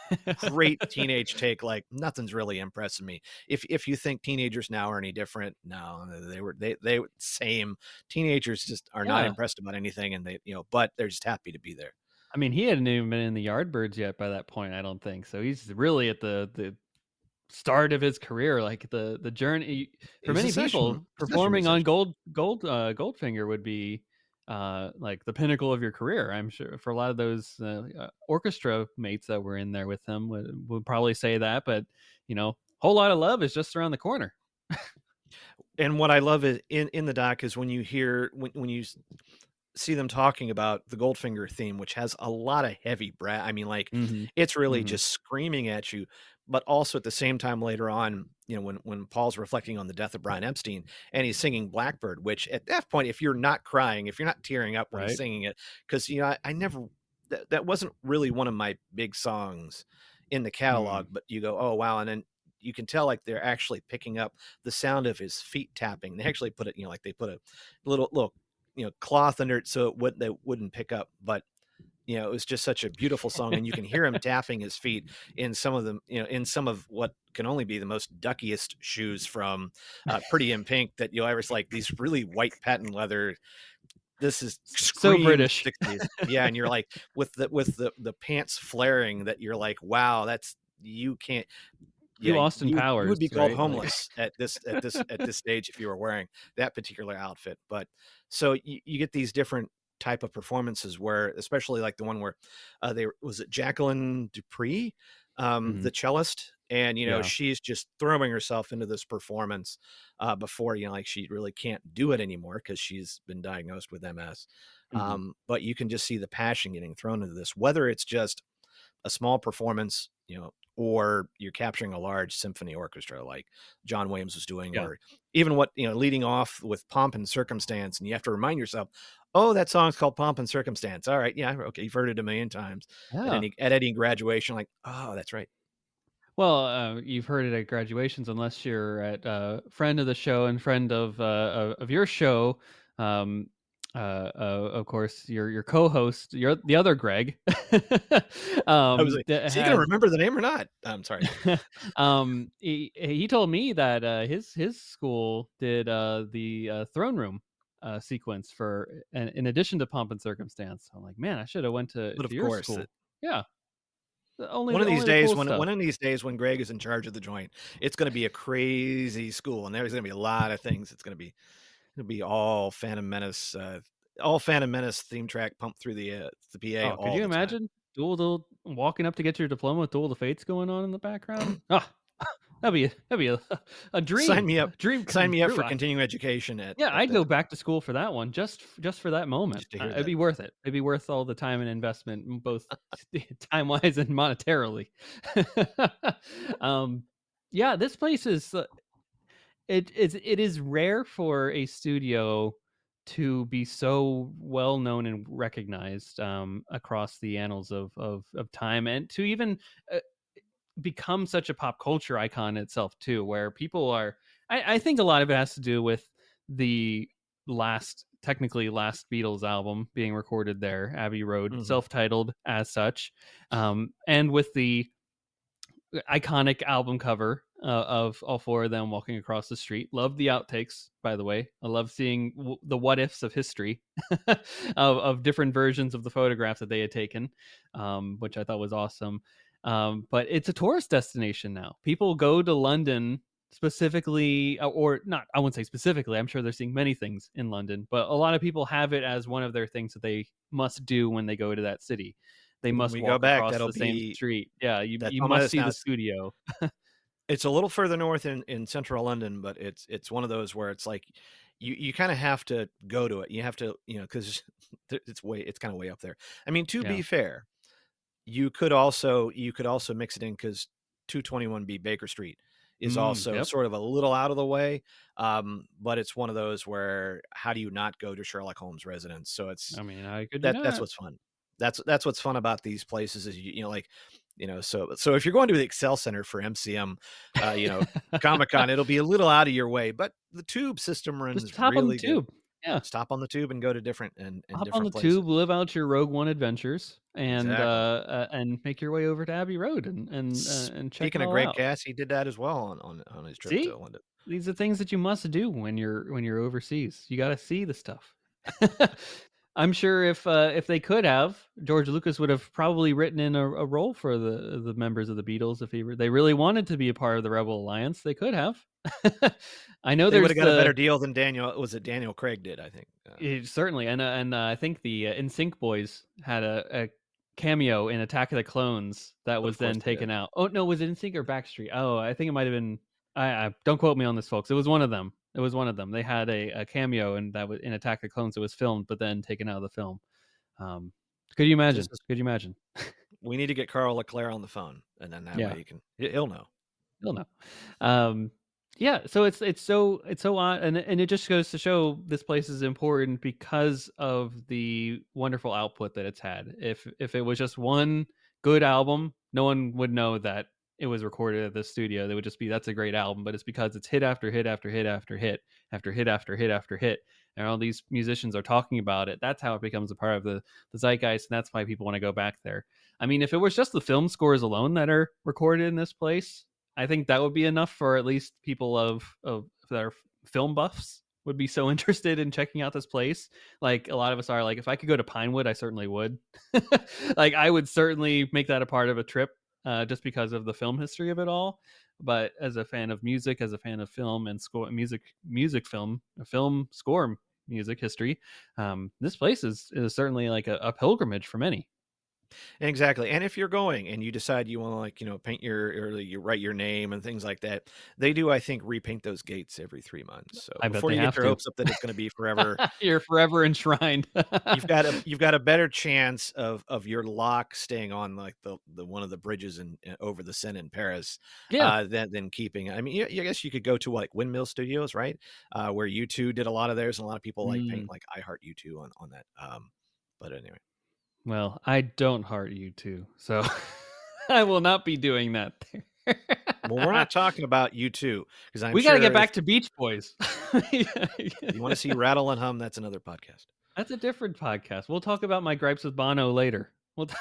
great teenage take, like, nothing's really impressing me. If you think teenagers now are any different, no, they were same. Teenagers just are not Yeah. impressed about anything, and but they're just happy to be there. I mean, he hadn't even been in the Yardbirds yet by that point, I don't think. So he's really at the start of his career, like the journey for He's a many session people, session performing on musician. Goldfinger would be like the pinnacle of your career. I'm sure for a lot of those orchestra mates that were in there with him would probably say that, but whole lot of love is just around the corner. And what I love is in the doc is when you hear when you see them talking about the Goldfinger theme, which has a lot of heavy brass. I mean, like, Hmm. it's really Hmm. just screaming at you, but also at the same time later on, when Paul's reflecting on the death of Brian Epstein and he's singing Blackbird, which at that point, if you're not crying, if you're not tearing up when he's Right. singing it, because I never that wasn't really one of my big songs in the catalog, Mm. but you go, oh wow, and then you can tell like they're actually picking up the sound of his feet tapping. They actually put it, like they put a little cloth under it so they wouldn't pick up. But it was just such a beautiful song, and you can hear him tapping his feet in some of them, in some of what can only be the most duckiest shoes from Pretty in Pink that you'll ever see, like these really white patent leather. This is So screams British. 60s. Yeah, and you're like with the pants flaring that you're like, wow, that's you can't yeah, Two Austin you would Powers, be called right? Like, homeless at this stage if you were wearing that particular outfit. But so you get these different type of performances where, especially like the one where they was it Jacqueline Dupree, mhm, the cellist, and yeah. she's just throwing herself into this performance before like she really can't do it anymore because she's been diagnosed with MS. Mhm. But you can just see the passion getting thrown into this, whether it's just a small performance, or you're capturing a large symphony orchestra like John Williams was doing, Yeah. or even what, leading off with Pomp and Circumstance. And you have to remind yourself, oh, that song's called Pomp and Circumstance. All right. Yeah. Okay. You've heard it a million times Yeah. at any graduation. Like, oh, that's right. Well, you've heard it at graduations, unless you're at friend of the show and friend of your show. Um, of course, your co-host, your the other Greg, I was like, is he going to has remember the name or not? I'm sorry. he told me that his school did the throne room sequence for in addition to Pomp and Circumstance. I'm like, man, I should have went But to of your course, school. Yeah, one of these only the days, cool stuff. one of these days when Greg is in charge of the joint, it's going to be a crazy school, and there's going to be a lot of things. It'll be all Phantom Menace theme track pumped through the PA Oh, could all you the time. imagine? walking up to get your diploma with Duel of the Fates going on in the background. Ah, that'd be a Sign dream, me up. a dream Sign come me up true. for continuing education Yeah, at I'd the go back to school for that one, just for that moment. just to hear It'd that. be worth it. It'd be worth all the time and investment, both time-wise and monetarily. Um, yeah, this place is, it is rare for a studio to be so well known and recognized, across the annals of time, and to even, uh, become such a pop culture icon itself too, where people are, I think a lot of it has to do with the technically last Beatles album being recorded there, Abbey Road, Mhm. self-titled as such, and with the iconic album cover, of all four of them walking across the street. Love the outtakes, by the way. I love seeing the what ifs of history, of different versions of the photographs that they had taken, which I thought was awesome. But it's a tourist destination now. People go to London specifically, or not, I wouldn't say specifically. I'm sure they're seeing many things in London, but a lot of people have it as one of their things that they must do when they go to that city. They When must we go walk back, across that'll the same be street. Yeah, that's you on my must list see now. the studio. It's a little further north in central London, but it's one of those where it's like you kinda have to go to it. You have to, 'cause it's kinda way up there. I mean, to Yeah. be fair, you could also mix it in because 221B Baker Street is also Yep. sort of a little out of the way, but it's one of those where how do you not go to Sherlock Holmes' residence? So it's I mean, how could you that's not? what's fun. That's what's fun about these places is like, so if you're going to the Excel Center for MCM, uh, you know, Comic-Con, it'll be a little out of your way, but the tube system Just runs hop on the really good. tube. Yeah. Stop on the tube and go to different and Hop on the different places. tube, live out your Rogue One adventures, Exactly. and make your way over to Abbey Road and check Speaking it of all great out. cast, he did that as well on his trip to See? London. These are things that you must do when you're overseas. You gotta see the stuff. I'm sure if they could have, George Lucas would have probably written in a role for the members of the Beatles if they really wanted to be a part of the Rebel Alliance. They could have. I know They would there's have got a the better deal than Daniel Craig did, I think. certainly, and I think the NSYNC boys had a cameo in Attack of the Clones that was Of course then they did. taken out. Oh no, was it NSYNC or Backstreet? Oh, I think it might have been. I don't quote me on this, folks. It was one of them. It was one of them. They had a cameo and that was in Attack of the Clones. It was filmed, but then taken out of the film. Um, could you This imagine? is Could you imagine? we need to get Carl Leclerc on the phone, and then that way Yeah. he'll know. You'll know. Um, yeah, so it's so odd, and it just goes to show this place is important because of the wonderful output that it's had. If it was just one good album, no one would know that it was recorded at the studio. They would just be, that's a great album, but it's because it's hit after hit after hit after hit after hit after hit after hit, and all these musicians are talking about it. That's how it becomes a part of the zeitgeist, and that's why people want to go back there. I mean, if it was just the film scores alone that are recorded in this place, I think that would be enough for at least people of that are film buffs would be so interested in checking out this place. Like a lot of us are. Like if I could go to Pinewood, I certainly would. Like I would certainly make that a part of a trip, just because of the film history of it all. But as a fan of music, as a fan of film and score music film score music history, this place is certainly like a pilgrimage for many. Exactly, and if you're going and you decide you wanna, like, paint you write your name and things like that, they do, I think, repaint those gates every 3 months, so I bet before they you get have your to. hopes up that it's gonna be forever, You're forever enshrined. you've got a better chance of your lock staying on, like, the one of the bridges over the Seine in Paris, Yeah. than keeping I mean, I guess you could go to, like, Windmill Studios, right? Where U2 did a lot of theirs, and a lot of people, like, paint, Mm. like, I Heart U2 on that, but anyway. Well, I don't heart you too, so I will not be doing that Well, we're there. not talking about U2 because I'm We gotta sure get if back to Beach Boys. you wanna see Rattle and Hum, that's another podcast. That's a different podcast. We'll talk about my gripes with Bono later. We'll t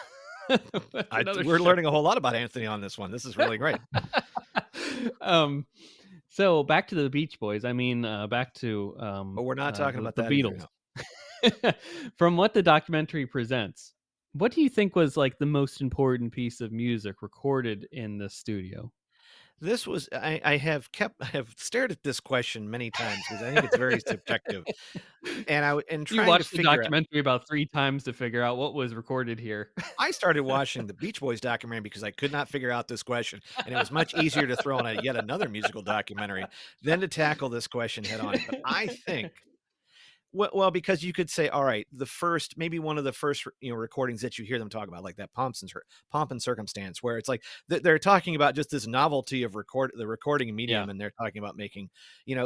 That's another We're show. learning a whole lot about Anthony on this one. This is really great. Um, so back to the Beach Boys. I mean, back to, But we're not talking the about that either, Beatles. no. From what the documentary presents, what do you think was, like, the most important piece of music recorded in the studio? This was I have stared at this question many times because I think it's very subjective, and You trying to watched the figure out. documentary about 3 times to figure out what was recorded here. I started watching the Beach Boys documentary because I could not figure out this question, and it was much easier to throw in a yet another musical documentary than to tackle this question head on. But I think, because you could say, all right, the first, maybe one of the first, recordings that you hear them talk about, like that Pomp and Circumstance, where it's like they're talking about just this novelty of the recording Yeah. medium, and they're talking about making,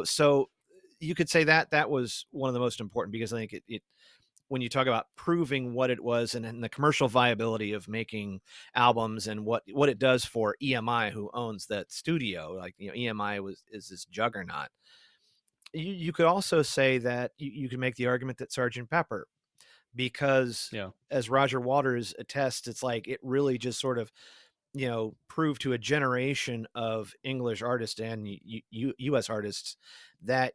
so you could say that that was one of the most important because I think it when you talk about proving what it was and the commercial viability of making albums and what it does for EMI, who owns that studio, like, EMI is this juggernaut. You could also say that you can make the argument that Sergeant Pepper, because Yeah. as Roger Waters attests, it's like it really just sort of, proved to a generation of English artists and US artists that,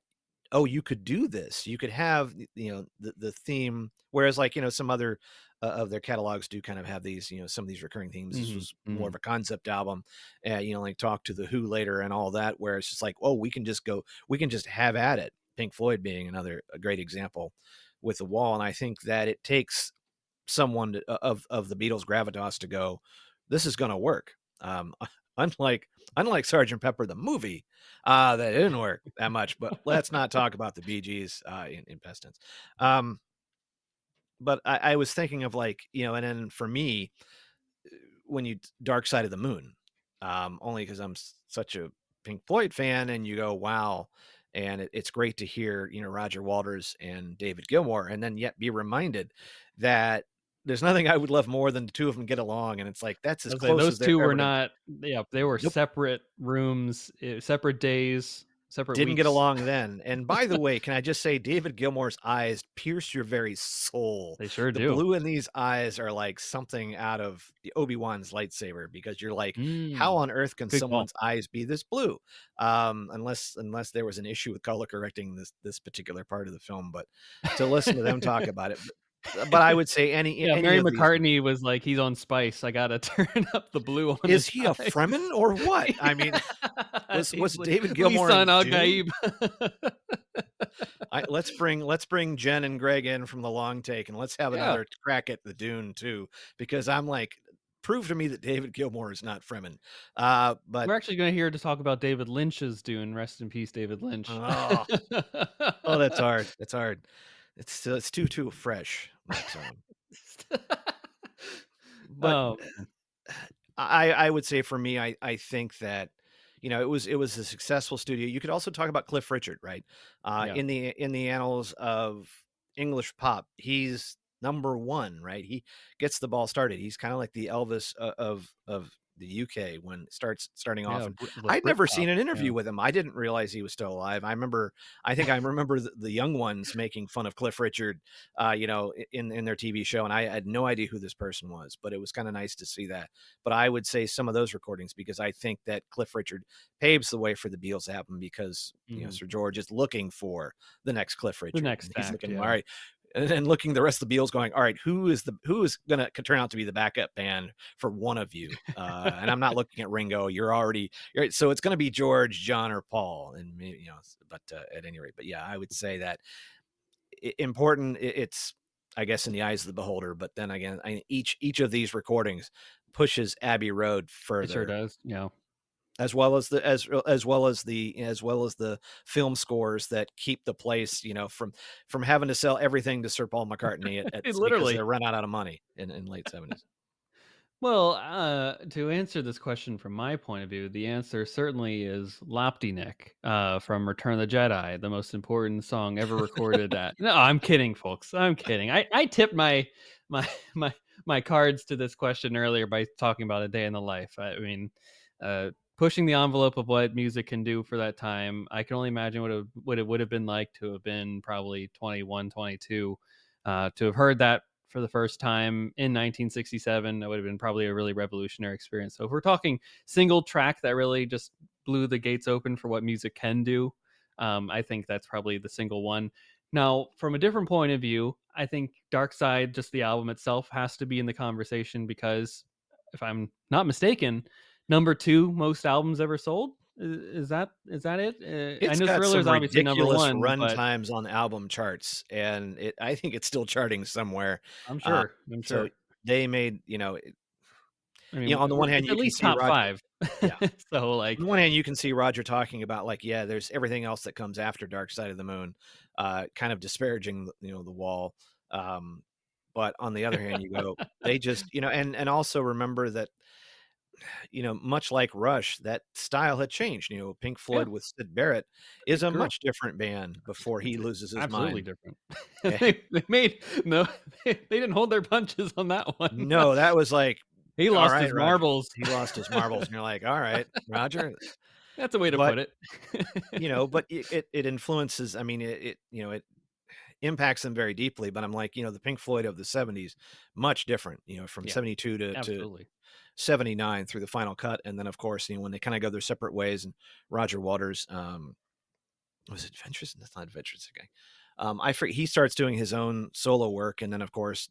oh, you could do this. You could have, the theme, whereas, like, some other of their catalogs do kind of have these, some of these recurring themes. This Mhm, was more of mhm. a concept album, like Talk to the Who later and all that, where it's just like, oh, we can just have at it. Pink Floyd being another a great example with The Wall, and I think that it takes someone of the Beatles gravitas to go, this is going to work. Unlike Sergeant Pepper the movie, that didn't work that much. But let's not talk about the Bee Gees in past tense. Um, but I was thinking of, like, and then for me, when you Dark Side of the Moon, only because I'm such a Pink Floyd fan, and you go, wow. And it's great to hear, Roger Waters and David Gilmour, and then yet be reminded that there's nothing I would love more than the two of them get along. And it's like, that's I as was like, close as those they're 2 were ever to. not, yeah, they were Nope. separate rooms, separate days, separate Didn't get weeks. along then. And by the way, can I just say David Gilmour's eyes pierce your very soul. They sure The do. blue in these eyes are like something out of the Obi-Wan's lightsaber, because you're like, how Mm, on earth can good call. someone's eyes be this blue? Unless there was an issue with color correcting this particular part of the film, but to listen to them talk about it. But I would say any Yeah, any Mary of these. McCartney was like, "He's on spice, I gotta turn up the blue on Is his he a eyes." Fremen or what? I mean, Yeah, was he's like, David Gilmour "Lisan in Al Dune? Gaib." Let's bring Jen and Greg in from the long take, and let's have Yeah, another crack at the Dune too, because I'm like, prove to me that David Gilmour is not Fremen. But we're actually gonna hear to talk about David Lynch's Dune, rest in peace, David Lynch. oh, oh, that's hard. That's hard. It's too fresh. But but Oh, I would say for me, I think that, it was a successful studio. You could also talk about Cliff Richard, right? yeah. In the annals of English pop, he's number one, right? He gets the ball started. He's kind of like the Elvis of the UK when it starting off. Yeah, And the I'd never Britpop, seen an yeah. interview with him. I didn't realize he was still alive. I remember the young ones making fun of Cliff Richard, in their TV show, and I had no idea who this person was, but it was kind of nice to see that. But I would say some of those recordings, because I think that Cliff Richard paves the way for the Beatles to happen, because, Mhm. Sir George is looking for the next Cliff The Richard, and next he's act, looking, all yeah. right. And then looking the rest of the Beatles going, all right, who is gonna turn out to be the backup band for one of you? And I'm not looking at Ringo. So it's gonna be George, John, or Paul, and maybe, but at any rate, but yeah, I would say that important. It's, I guess, in the eyes of the beholder. But then again, each of these recordings pushes Abbey Road It sure further, does, yeah. as well as the film scores that keep the place, from having to sell everything to Sir Paul McCartney because Literally. they're run out of money in late '70s. Well, to answer this question from my point of view, the answer certainly is Laptinek, from Return of the Jedi, the most important song ever recorded at No, I'm kidding, folks, I'm kidding. I tipped my my my cards to this question earlier by talking about A Day in the Life. I mean, pushing the envelope of what music can do for that time, I can only imagine what it would have been like to have been probably 21, 22, to have heard that for the first time in 1967. That would have been probably a really revolutionary experience. So if we're talking single track that really just blew the gates open for what music can do, I think that's probably the single one. Now, from a different point of view, I think Dark Side, just the album itself, has to be in the conversation because if I'm not mistaken, number 2 most albums ever sold. Is that it? I It's know got Thriller is some obviously number ridiculous 1, run but times on album charts, and I think it's still charting somewhere. I'm Uh, sure, I'm so sure. they made, I mean, on the one hand, it's at you can least see top Roger. 5. Yeah. So, On like, the one hand, you can see Roger talking about, like, yeah, there's everything else that comes after Dark Side of the Moon, kind of disparaging, the Wall. Um, but on the other hand, you go, they just, and also remember that, much like Rush, that style had changed. Pink yeah, Floyd with Syd Barrett is it a grew. much different band before he It's loses his absolutely mind. different. Eh, They made no, they didn't hold their punches on that one. no, that was like, He all lost right, his Roger. marbles. He lost his marbles, and you're like, all right, Roger. That's a way to But put it. but it influences. I mean, it impacts them very deeply. But I'm like, the Pink Floyd of the '70s, much different. From Yeah, '72 to absolutely. '79 through the final cut, and then of course, when they kind of go their separate ways, and Roger Waters, was it Adventures? That's not Adventures again. I forget, he starts doing his own solo work, and then of course,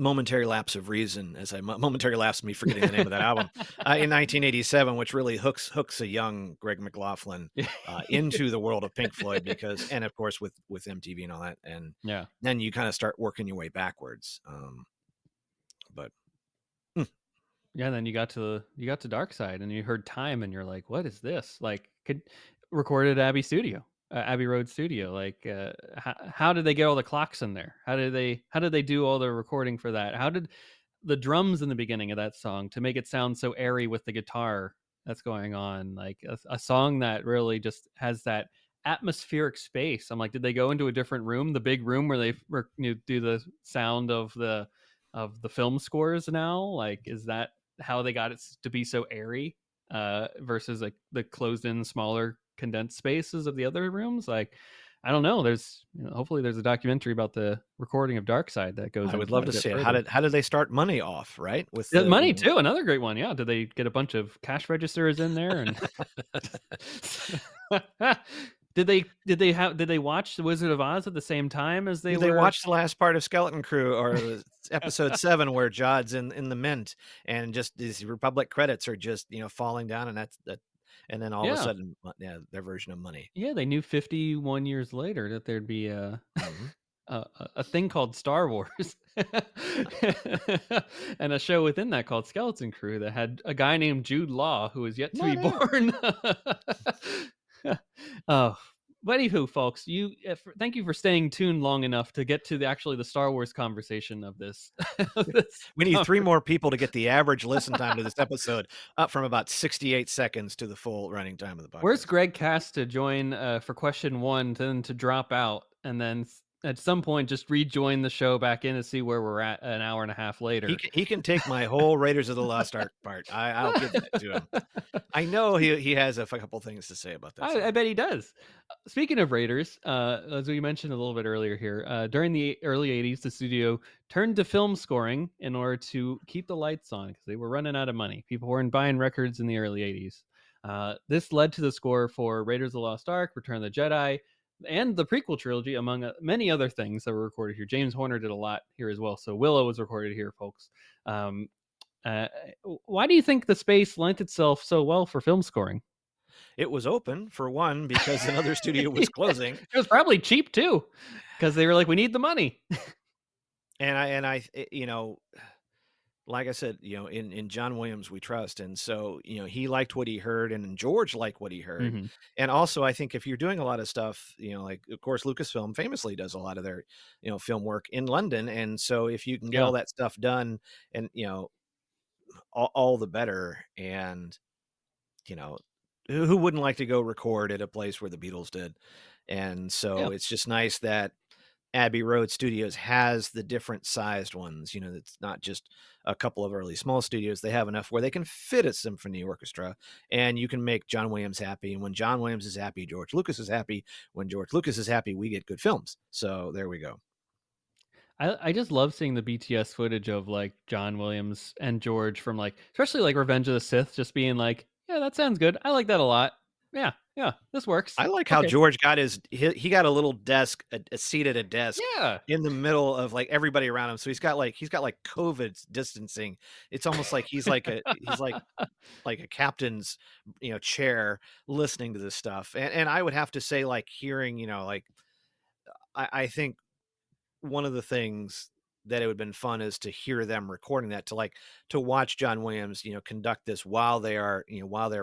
momentary lapse of reason, as momentary lapse of me forgetting the name of that album, in 1987, which really hooks a young Greg McLaughlin into the world of Pink Floyd, because, and of course with MTV and all that, and Yeah. then you kind of start working your way backwards. But mm, Yeah, then you got to Dark Side and you heard Time and you're like, "What is this?" Like, could recorded at Abbey Road studio. Like, how did they get all the clocks in there? How did they do all the recording for that? How did the drums in the beginning of that song to make it sound so airy with the guitar that's going on, like a song that really just has that atmospheric space. I'm like, did they go into a different room, the big room where they do the sound of the film scores now? Like, is that how they got it to be so airy, versus like the closed in smaller condensed spaces of the other rooms? Like, I don't know. Hopefully there's a documentary about the recording of Dark Side that goes I would into love that to a bit see it. How further. did they start money off, right? With Yeah, the money too, another great one. Yeah, did they get a bunch of cash registers in there and did they watch The Wizard of Oz at the same time as they Did they were? watch the last part of Skeleton Crew, or the episode 7 where Jod's in the mint, and just these Republic credits are just, falling down, and that's that, and then all of a Yeah. sudden, yeah, their version of money. Yeah, they knew 51 years later that there'd be a Mhm. a thing called Star Wars, and a show within that called Skeleton Crew that had a guy named Jude Law who is yet to be Money. born. Oh, but anywho, folks, thank you for staying tuned long enough to get to the Star Wars conversation of this of this We need 3 conver more people to get the average listen time to this episode up from about 68 seconds to the full running time of the Where's podcast. Greg Cass to join, for question 1, then to drop out, and then at some point just rejoin the show back in to see where we're at an hour and a half later? He can take my whole Raiders of the Lost Ark part. I'll give that to him. I know he has a couple things to say about that I subject. bet he does. Speaking of Raiders, as we mentioned a little bit earlier here, during the early 80s, the studio turned to film scoring in order to keep the lights on because they were running out of money. People weren't buying records in the early 80s. This led to the score for Raiders of the Lost Ark, Return of the Jedi, and the prequel trilogy, among many other things that were recorded here. James Horner did a lot here as well. So Willow was recorded here, folks. Um, uh, why do you think the space lent itself so well for film scoring? It was open, for one, because another studio was closing, It was probably cheap too, because they were like, "We need the money." like I said, in John Williams we trust, and so, he liked what he heard, and George liked what he heard, Mhm. and also I think if you're doing a lot of stuff, like, of course, Lucasfilm famously does a lot of their, film work in London, and so if you can get Yeah, all that stuff done, and, all the better, and, you know, who wouldn't like to go record at a place where the Beatles did? And yeah. so it's just nice that Abbey Road Studios has the different sized ones. It's not just a couple of early small studios. They have enough where they can fit a symphony orchestra, and you can make John Williams happy. And when John Williams is happy, George Lucas is happy. When George Lucas is happy, we get good films. So there we go. I just love seeing the BTS footage of, like, John Williams and George from, like, especially, like, Revenge of the Sith just being like, "Yeah, that sounds good. I like that a lot." Yeah, this works. I like how Okay. George got he got a little desk, a seat at a desk Yeah. in the middle of, like, everybody around him, so he's got, like, COVID distancing. It's almost like he's like a captain's, chair listening to this stuff, and I would have to say, like, hearing, like, I think one of the things that it would have been fun is to hear them recording that, to watch John Williams, conduct this while they're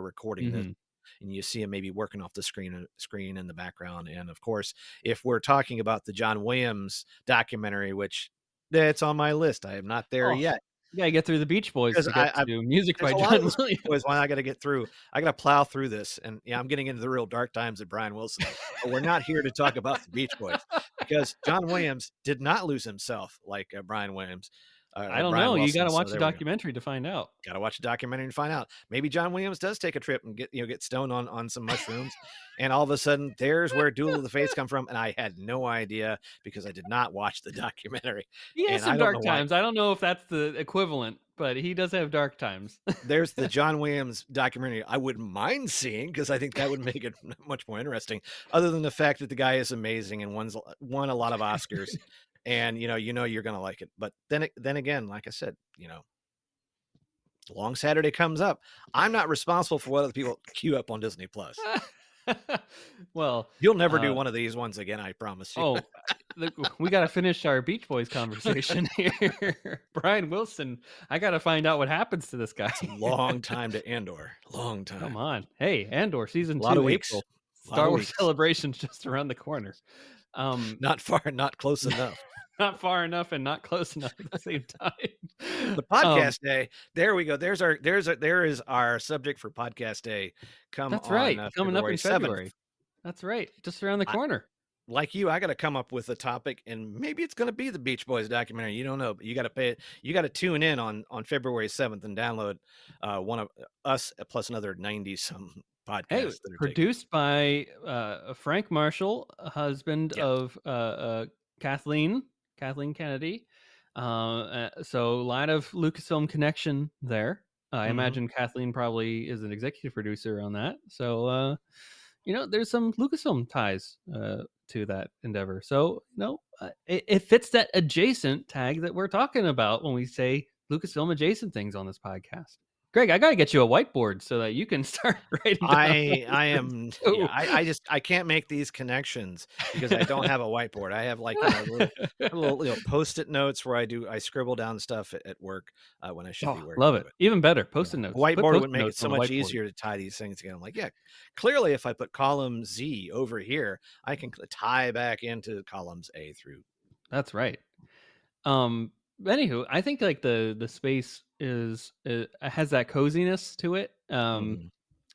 recording this, Mhm. and you see him maybe working off the screen in the background. And of course, if we're talking about the John Williams documentary, which that's on my list, I am not there Oh, yet you gotta get through the Beach Boys because to get to music there's by a lot of John this Beach Williams. Boys one I gotta get through. I gotta plow through this, and, yeah, I'm getting into the real dark times of Brian Wilson, but we're not here to talk about the Beach Boys because John Williams did not lose himself like, Brian Williams, I or don't Brian know, you Wilson, gotta so watch the there we go. documentary to find out. Gotta watch a documentary and find out. Maybe John Williams does take a trip and get stoned on some mushrooms, and all of a sudden, there's where Duel of the Fates come from, and I had no idea because I did not watch the documentary, He has and I some don't know dark why. times, I don't know if that's the equivalent, but he does have dark times. There's the John Williams documentary I wouldn't mind seeing because I think that would make it much more interesting, other than the fact that the guy is amazing and won a lot of Oscars, and, you're gonna like it. But then again, like I said, long Saturday comes up. I'm not responsible for what other people queue up on Disney Plus. Well, You'll never do uh, one of these ones again, I promise you. oh, we gotta finish our Beach Boys conversation here. Brian Wilson, I gotta find out what happens to this guy. It's a long time to Andor. Long Come time. on. Hey, Andor season A lot 2, of weeks. April. A lot Star of Wars weeks. Celebration's just around the corner. Um, Not far, not close enough. not far enough and not close enough at the same time. The podcast day. There we go. There is our subject for podcast day. Come That's on, right. Coming up February in 7th. February. That's right. Just around the I corner. Like you, I gotta come up with a topic, and maybe it's gonna be the Beach Boys documentary. You don't know, but you gotta tune in on February 7th and download one of us plus another 90 some Hey, podcasts that are taken. produced by Frank Marshall, husband Yes. of Kathleen, Kathleen Kennedy. So a lot of Lucasfilm connection there. I Mhm. imagine Kathleen probably is an executive producer on that. So there's some Lucasfilm ties to that endeavor. So it fits that adjacent tag that we're talking about when we say Lucasfilm adjacent things on this podcast. Greg, I gotta get you a whiteboard so that you can start writing down I things am yeah, too. I can't make these connections because I don't have a whiteboard. I have, like, little Post-it notes where I scribble down stuff at work, when I should be Oh, working, love it. but Even better, yeah, Post-it a notes. Put whiteboard would Post-it make it notes so on the much whiteboard. easier to tie these things together. I'm like, yeah, clearly if I put column Z over here, I can tie back into columns A through. That's right. Um, anywho, I think like the space has that coziness to it. Mhm.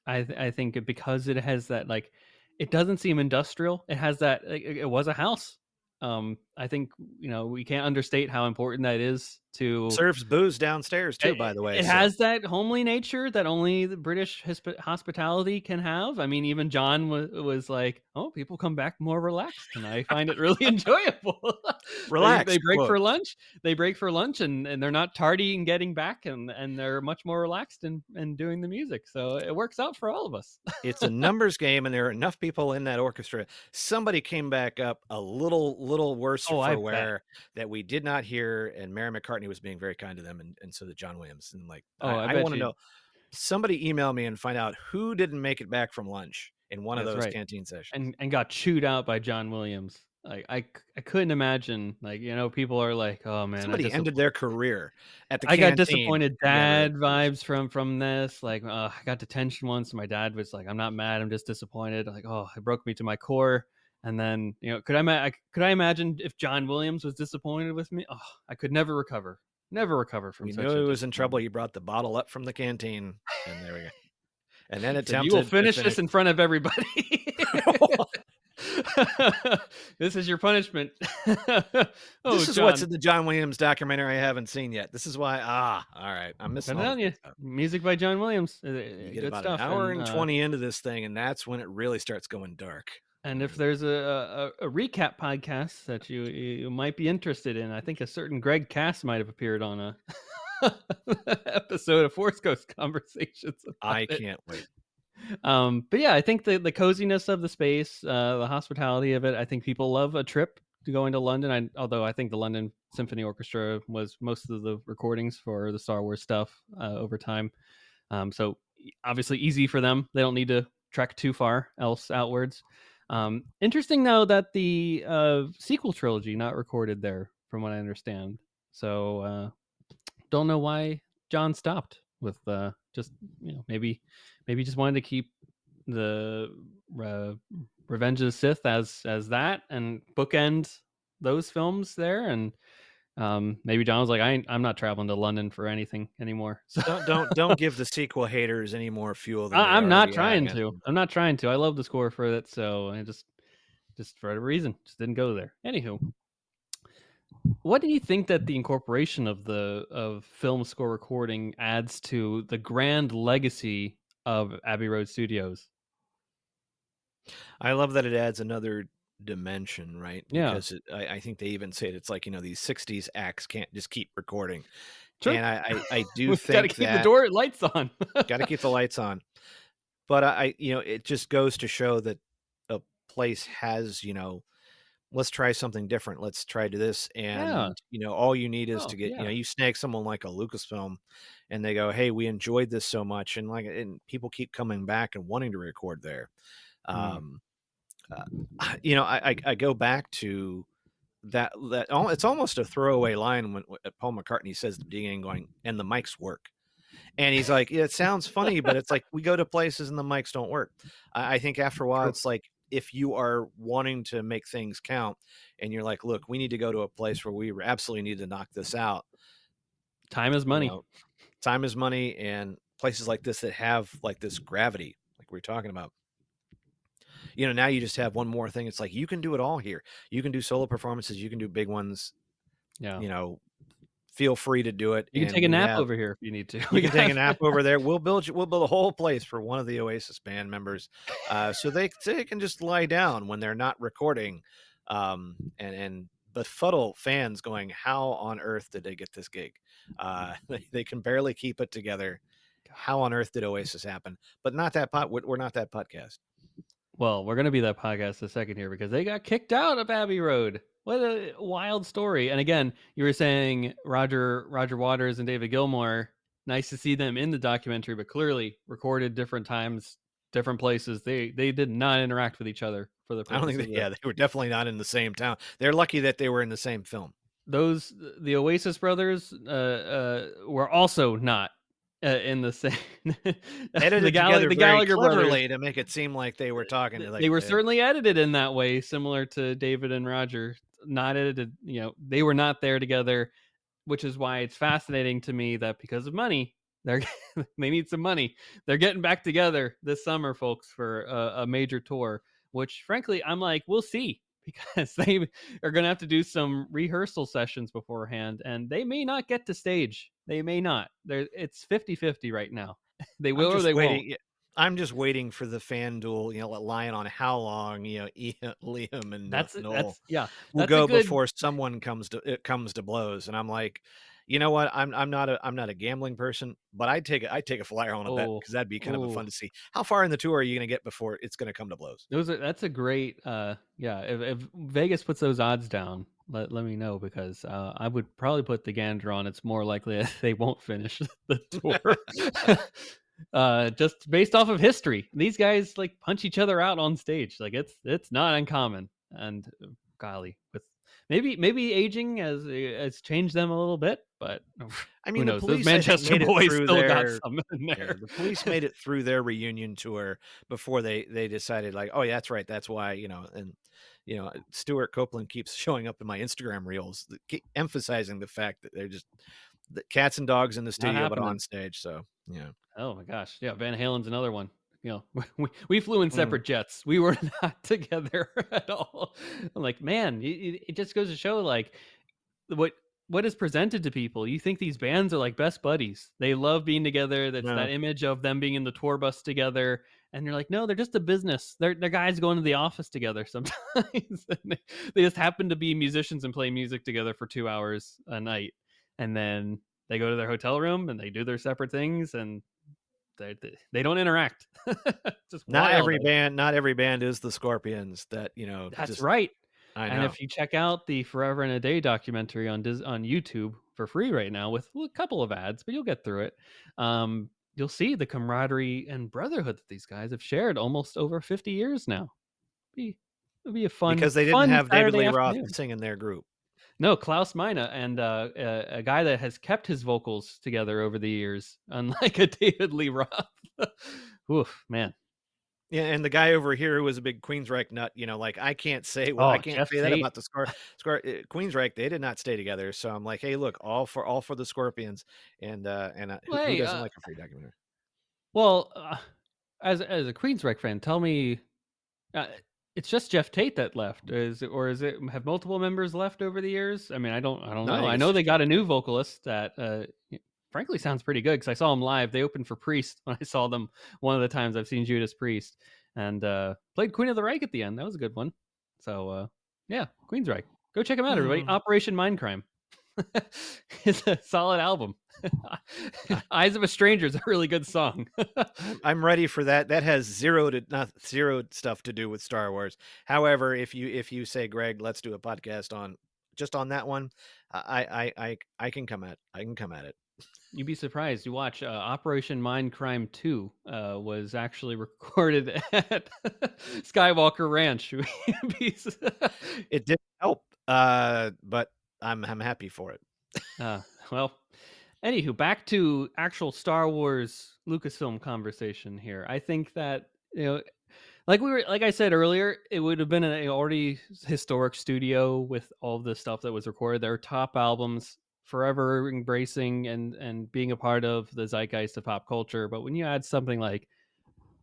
I think because it has that like, it doesn't seem industrial. It has that like, it was a house. I think we can't understate how important that is to. Serves booze downstairs too, by the way, It so has that homely nature that only the British hospitality can have. I mean, even John was like, "Oh, people come back more relaxed, and I find it really enjoyable." They relaxed break for quotes. lunch. They break for lunch, and they're not tardy in getting back, and they're much more relaxed and doing the music. So it works out for all of us. It's a numbers game, and there are enough people in that orchestra. Somebody came back up a little worse Oh, I for bet. wear that we did not hear, and Mary McCartney was being very kind to them, and so did John Williams. And, like, Oh, I I bet wanna you. know, somebody email me and find out who didn't make it back from lunch in one of That's those right. canteen sessions. And got chewed out by John Williams. I couldn't imagine, like, people are like, "Oh, man, Somebody ended their career at the I got canteen disappointed together at dad lunch. vibes from this." Like, I got detention once, and my dad was like, "I'm not mad, I'm just disappointed." Like, oh, it broke me to my core. And then, could I imagine if John Williams was disappointed with me? Oh, I could never recover from We such knew a he was in trouble. disappointment. He brought the bottle up from the canteen, and there we go. And then He said, "You will attempted to finish finish. this in front of everybody." This is your punishment. Oh, This is what's John. in the John Williams documentary I haven't seen yet. This is why all right, I'm missing Put it all the on good you. stuff. Music by John Williams. You get Good about an stuff. hour and 20 into this thing, and that's when it really starts going dark. And if there's a recap podcast that you might be interested in, I think a certain Greg Cass might have appeared on a episode of Force Ghost Conversations about I it. can't wait. But yeah, I think the coziness of the space, the hospitality of it. I think people love a trip to going to London. Although I think the London Symphony Orchestra was most of the recordings for the Star Wars stuff over time. So obviously easy for them. They don't need to trek too far else outwards. Interesting though that the sequel trilogy not recorded there, from what I understand. So don't know why John stopped with just maybe just wanted to keep the uh, Revenge of the Sith as that and bookend those films there, and maybe John was like, I'm not traveling to London for anything anymore. So Don't give the sequel haters any more fuel than they I'm not already trying have. to. I'm not trying to. I love the score for it, so I just for whatever reason just didn't go there. Anywho, what do you think that the incorporation of the of film score recording adds to the grand legacy of Abbey Road Studios? I love that it adds another dimension, right? Yeah, Because I think they even say it, it's like, these 60s acts can't just keep recording. true. And I do We got to think keep the that door lights on. gotta keep the lights on. But it just goes to show that a place has, let's try something different. Let's try to this. Yeah. And, all you need is Oh, to get, yeah. you snag someone like a Lucasfilm and they go, hey, we enjoyed this so much. And people keep coming back and wanting to record there. Mm. Um, uh, I go back to it's almost a throwaway line when Paul McCartney says at the beginning, going, and the mics work. And he's like, yeah, it sounds funny, but it's like we go to places and the mics don't work. I think after a while, True. it's like if you are wanting to make things count and you're like, look, we need to go to a place where we absolutely need to knock this out. Time is You money. know, time is money, and places like this that have like this gravity, like we are talking about. Now you just have one more thing. It's like you can do it all here. You can do solo performances, you can do big ones, Yeah. you know, feel free to do it. You can And take a we nap have over here if you need to. you We can take got a nap over there. We'll build a whole place for one of the Oasis band members, so they can just lie down when they're not recording, and befuddle fans going, "How on earth did they get this gig? They can barely keep it together. How on earth did Oasis happen?" But not that we're not that podcast. Well, we're gonna be that podcast in a second here because they got kicked out of Abbey Road. What a wild story! And again, you were saying Roger Waters and David Gilmour. Nice to see them in the documentary, but clearly recorded different times, different places. They did not interact with each other for the I don't purpose think of that, yeah, the they were definitely not in the same town. They're lucky that they were in the same film. those the Oasis brothers were also not in the same Edited together The very Gallagher brothers. cleverly to make it seem like they were talking to They like were the certainly edited in that way, similar to David and Roger. Not edited, they were not there together, which is why it's fascinating to me that because of money, they're they need some money. They're getting back together this summer, folks, for a major tour. Which, frankly, I'm like, we'll see because they are going to have to do some rehearsal sessions beforehand, and they may not get to stage. They may not. It's 50-50 right now. They I'm will or just they won't. waiting yeah, I'm just waiting for the FanDuel, lying on how long, Liam and Noel That's yeah. will That's a go good. before someone comes to blows, and I'm like, "You know what? I'm not a gambling person, but I'd take a flyer on a bet Oh, because that'd be kind of a fun oh, to see. How far in the tour are you gonna get before it's gonna come to blows?" that's a great yeah, if Vegas puts those odds down, let me know because I would probably put the gander on it's more likely that they won't finish the tour. Just based off of history. These guys like punch each other out on stage. Like it's not uncommon. And golly, with maybe aging has changed them a little bit, but I who mean, the knows? Those police, I think, Manchester made it boys through still got their some in yeah, there. the police made it through their reunion tour before they decided like, "Oh, yeah, that's right. That's why," and Stuart Copeland keeps showing up in my Instagram reels, emphasizing the fact that they're just the cats and dogs in the Not studio, but on happening. stage. So, yeah. Oh my gosh. Yeah, Van Halen's another one. We flew in Mm. separate jets. We were not together at all. I'm like, man, it just goes to show like what what is presented to people. You think these bands are like best buddies. They love being together. That's that No. image of them being in the tour bus together. And you're like, no, they're just a business. They're guys going to the office together sometimes. And they just happen to be musicians and play music together for 2 hours a night. And then they go to their hotel room and they do their separate things and they don't interact. Just Not wild. every band not every band is the Scorpions that, That's just right. I And know. if you check out the Forever and a Day documentary on YouTube for free right now with a couple of ads, but you'll get through it. You'll see the camaraderie and brotherhood that these guys have shared almost over 50 years now. Be It'll be a Because they didn't fun have David Saturday Lee Roth afternoon. singing their group. No, Klaus Meine and a guy that has kept his vocals together over the years, unlike a David Lee Roth. Oof, man. Yeah, and the guy over here who was a big Queensryche nut, like, I Oh, can't Jeff say that Tate. about the Queensryche, they did not stay together, so I'm like, "Hey, look, all for the Scorpions," and Well, who hey, doesn't like a free documentary? well, as a Queensryche fan, tell me, uh, it's just Jeff Tate that left, is it have multiple members left over the years? I mean, I don't No, I know. think I it's know they just got Jeff a new Tate. vocalist that, frankly sounds pretty good because I saw him live. They opened for Priest when I saw them one of the times I've seen Judas Priest, and played Queen of the Reich at the end. That was a good one. So yeah, Queensryche. Go check them out, everybody. Hmm. Operation Mindcrime. It's a solid album. I Eyes of a Stranger is a really good song. I'm ready for that. That has 0 to not 0 stuff to do with Star Wars. However, if you say, "Greg, let's do a podcast on just on that one," I can come at it. You'd be surprised. You watch Operation Mindcrime 2 was actually recorded at Skywalker Ranch. It did help, but I'm happy for it. uh, well, anywho, back to actual Star Wars Lucasfilm conversation here. I think that, like I said earlier, it would have been an already historic studio with all of the stuff that was recorded. Their top albums, forever embracing and being a part of the zeitgeist of pop culture. But when you add something like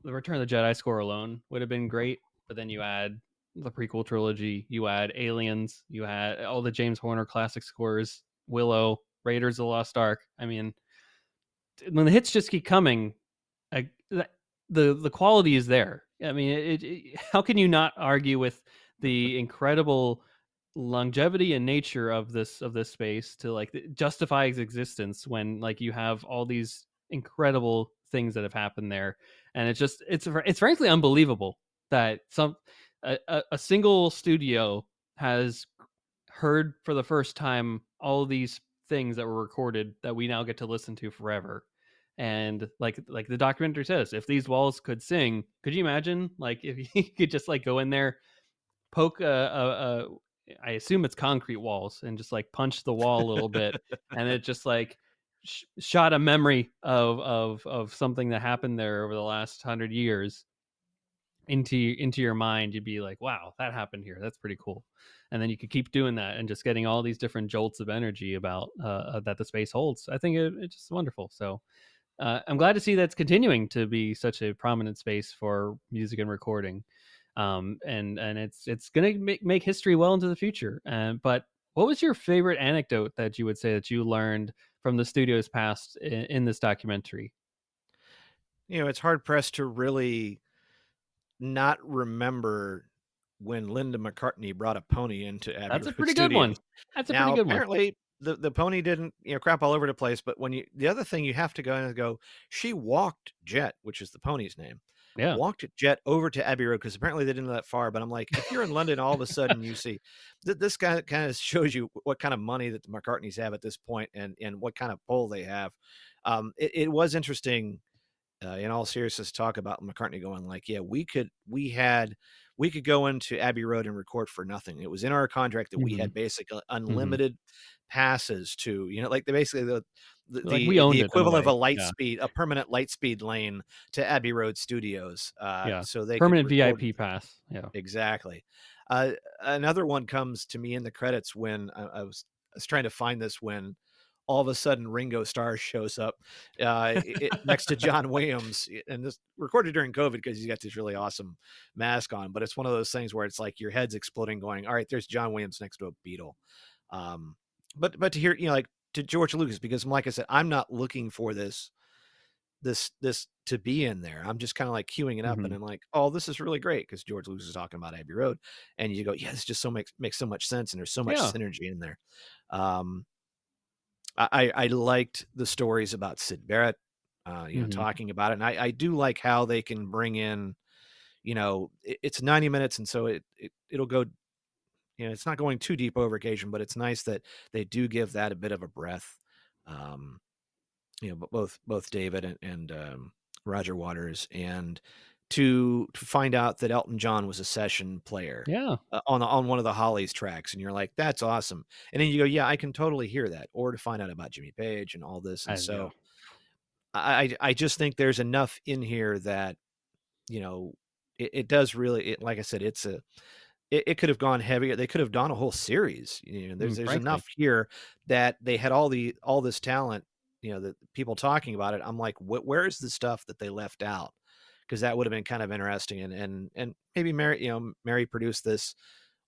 the Return of the Jedi score alone would have been great, but then you add the prequel trilogy, you add Aliens, you had all the James Horner classic scores, Willow, Raiders of the Lost Ark. I mean, when the hits just keep coming, I, the quality is there. I mean, how can you not argue with the incredible longevity and nature of this space to like justify its existence when like you have all these incredible things that have happened there, and it's frankly unbelievable that a single studio has heard for the first time all of these things that were recorded that we now get to listen to forever. And like the documentary says, if these walls could sing, could you imagine like if you could just like go in there, poke I assume it's concrete walls, and just like punch the wall a little bit, and it just like shot a memory of something that happened there over the last 100 years into your mind, you'd be like, wow, that happened here, that's pretty cool. And then you could keep doing that and just getting all these different jolts of energy about that the space holds. I think it's just wonderful. So I'm glad to see that's continuing to be such a prominent space for music and recording. And it's gonna make history well into the future. But what was your favorite anecdote that you would say that you learned from the studio's past in this documentary? It's hard pressed to really not remember when Linda McCartney brought a pony into Abbey That's a Road pretty good Studios. one. That's a pretty Now, good one. apparently, the pony didn't, crap all over the place, but when you the other thing you have to go and go, she walked Jet, which is the pony's name, Yeah. walked Jet over to Abbey Road because apparently they didn't know that far, but I'm like, if you're in London, all of a sudden you see this guy kinda shows you what kind of money that the McCartneys have at this point and what kind of pull they have. It was interesting in all seriousness, talk about McCartney going like, "Yeah, we could go into Abbey Road and record for nothing." It was in our contract that we Hmm. had basically Hmm. unlimited passes to, like they basically Like we owned the it in a equivalent of way. a light Yeah. speed, a permanent light speed lane to Abbey Road Studios, Yeah. so they could Permanent record VIP pass. Yeah. exactly. Another one comes to me in the credits when I was trying to find this when all of a sudden Ringo Starr shows up next to John Williams, and this recorded during COVID because he's got this really awesome mask on. But it's one of those things where it's like your head's exploding, going, "All right, there's John Williams next to a Beatle." Um, but to hear, like to George Lucas, because like I said, I'm not looking for this to be in there. I'm just kind of like queuing it up, and Hmm. I'm like, "Oh, this is really great," because George Lucas is talking about Abbey Road, and you go, "Yeah, this just makes so much sense, and there's so much Yeah. synergy in there." Um, I liked the stories about Sid Barrett. Mhm. talking about it. And I do like how they can bring in, it's 90 minutes, and so it'll go. It's not going too deep over occasion, but it's nice that they do give that a bit of a breath. Um, but both David and Roger Waters, and to find out that Elton John was a session player Yeah, on one of the Hollies tracks, and you're like, that's awesome. And then you go, yeah, I can totally hear that. Or to find out about Jimmy Page and all this, and yeah. so I just think there's enough in here that you know it does really. Like I said, it could have gone heavier. They could have done a whole series. There's Frankly. enough here that they had all this talent. The people talking about it. I'm like, where is the stuff that they left out? Because that would have been kind of interesting. And maybe Mary produced this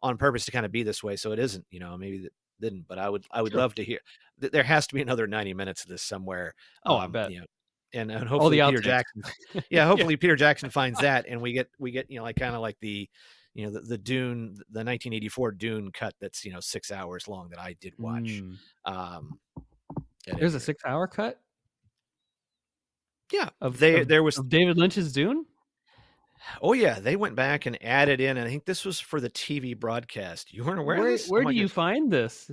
on purpose to kind of be this way, so it isn't. Maybe that didn't. But I would Sure. love to hear. There has to be another 90 minutes of this somewhere. Oh, I bet. And All the hopefully Peter outtakes. Jackson. Yeah, Yeah. hopefully Peter Jackson finds that, and we get like kind of like the Dune, the 1984 Dune cut that's 6 hours long that I did watch. Mm. Um, at There's any a rate, 6-hour cut yeah, of they of there was. of David Lynch's Dune? Oh yeah, they went back and added in. And I think this was for the TV broadcast. You weren't aware of Where this? Oh where my do you goodness. find this?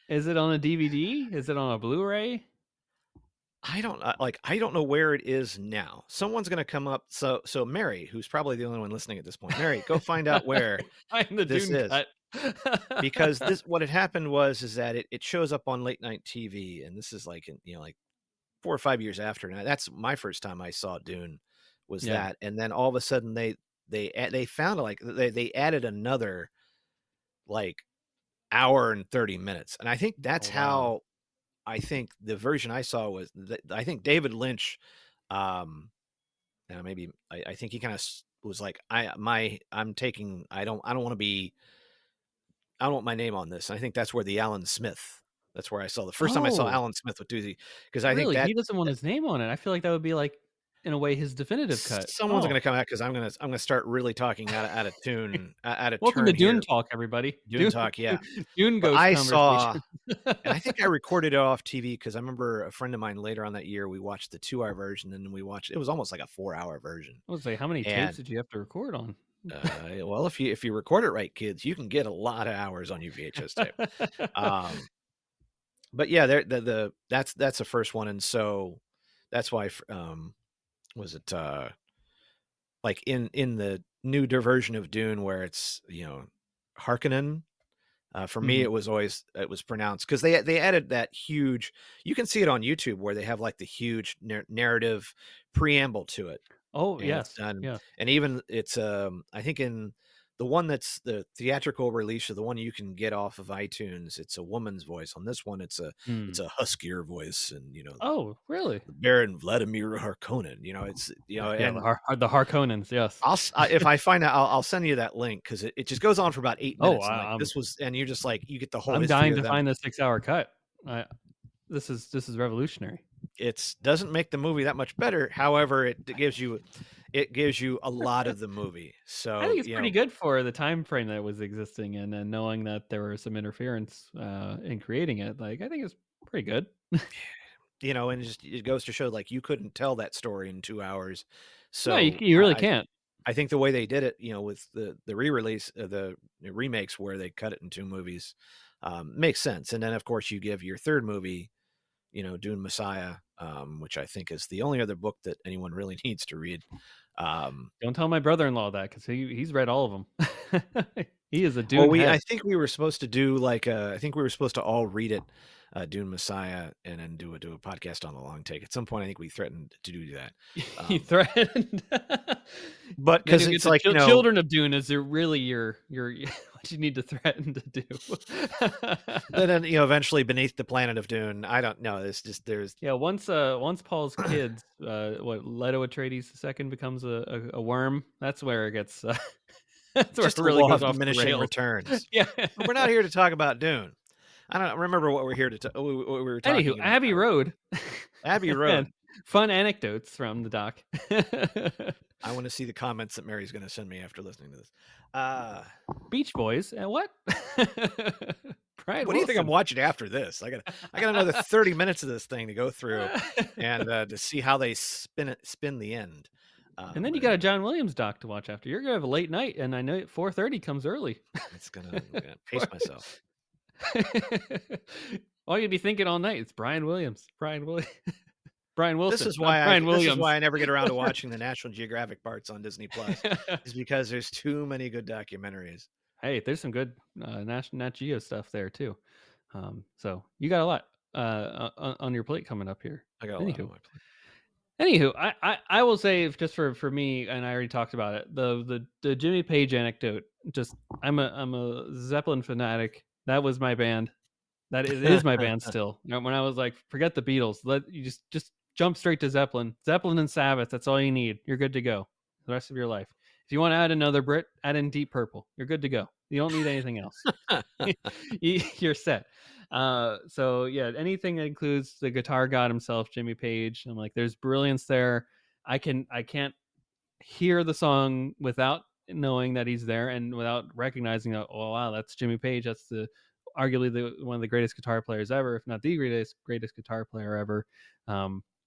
Is it on a DVD? Is it on a Blu-ray? I don't know where it is now. Someone's gonna come up. So Mary, who's probably the only one listening at this point, Mary, go find out where Find the this Dune is. cut. Because this what had happened was is that it shows up on late night TV, and this is like in, like 4 or 5 years after. Now that's my first time I saw Dune, was Yeah. that. And then all of a sudden they found like they added another like hour and 30 minutes. And I think Oh, that's wow. how I think the version I saw was that I think David Lynch, um now maybe I think he kind of was like, I'm taking I don't want to be I don't want my name on this. And I think that's where the Alan Smith. That's where I saw the first time I saw Oh, Alan Smith with Doozy, because I think really? that He doesn't want his name on it. I feel like that would be, like, in a way, his definitive cut. someone's Oh, gonna come out, because I'm gonna start really talking out of tune, out of welcome to turn Dune here. Talk, everybody. Dune Dune talk, yeah. Dune But ghost I conversation. saw, and I think I recorded it off TV, because I remember a friend of mine later on that year, we watched the 2-hour version, and then we watched it was almost like a 4-hour version. I was like, how many tapes And did you have to record on? well, if you record it right, kids, you can get a lot of hours on your VHS tape. Um, but yeah, there that's the first one. And so that's why was it like in the new version of Dune, where it's Harkonnen. For me, Mhm. it was pronounced, because they added that huge. You can see it on YouTube, where they have like the huge narrative preamble to it, Oh, and it's yes. done. Yeah. And even it's I think in the one that's the theatrical release, or the one you can get off of iTunes, it's a woman's voice. On this one, it's Mm. a huskier voice, and Oh, really? the Baron Vladimir Harkonnen. It's Yeah, and the Harkonnens, yes. if I find out, I'll send you that link, because it just goes on for about 8 minutes, and like I'm this was, and you're just like, you get the whole I'm history dying of to them. find the 6-hour cut. I this is revolutionary. It doesn't make the movie that much better. However, it gives you a lot of the movie. I So think it's pretty good for the time frame that it was existing in, and knowing that there was some interference, in creating it, like, I think it's pretty good. and it goes to show, like, you couldn't tell that story in 2 hours. No, you So you really can't. I think the way they did it, with the re-release, the remakes, where they cut it in two movies, makes sense. And then of course you give your third movie, Dune Messiah, which I think is the only other book that anyone really needs to read. Um, Don't tell my brother-in-law that, 'cause he's read all of them. He is a well, Dune head. I think we were supposed to do like I think we were supposed to all read it, Dune Messiah, and then do a podcast on the long take. At some point, I think we threatened to do that. He Um, threatened. but Then because you'll get it's the like, children of Dune as really your what you need to threaten to do. then eventually Beneath the Planet of Dune. I don't know. It's just there's Yeah, once Paul's kids, what Leto Atreides II becomes a worm, that's where it gets, that's where it just a really law goes of off the diminishing rails. returns. Yeah. But we're not here to talk about Dune. I don't remember what we're here to what we were Anywho, talking about. Abbey Road. Abbey And Road. fun anecdotes from the doc. I want to see the comments that Mary's going to send me after listening to this. Uh, Beach Boys and what? Brian What do you think I'm Wilson. watching after this? I got another 30 minutes of this thing to go through and, to see how they spin the end. And then you got a And John Williams doc to watch after. You're gonna have a late night, and I know 4:30 comes early. I'm gonna pace For- myself. All you'd be thinking all night, it's Brian Williams, Brian Williams, Brian This Wilson, is not why Brian I Williams. never get around to watching the National Geographic parts on Disney Plus, is because there's too many good documentaries. Hey, there's some good Nat Geo stuff there too. So you got a lot on your plate coming up here. I got a lot on Anywho, my plate. I will say just for me, and I already talked about it. The Jimmy Page anecdote. Just I'm a Zeppelin fanatic. That was my band. That it is my band still. You know, when I was like, forget the Beatles, let you just jump straight to Zeppelin. Zeppelin and Sabbath. That's all you need. You're good to go the rest of your life. If you want to add another Brit, add in Deep Purple. You're good to go. You don't need anything else. You're set. So yeah, anything that includes the guitar god himself, Jimmy Page. I'm like, there's brilliance there. I can't hear the song without knowing that he's there and without recognizing that, oh wow, that's Jimmy Page. That's the arguably one of the greatest guitar players ever, if not the greatest guitar player ever.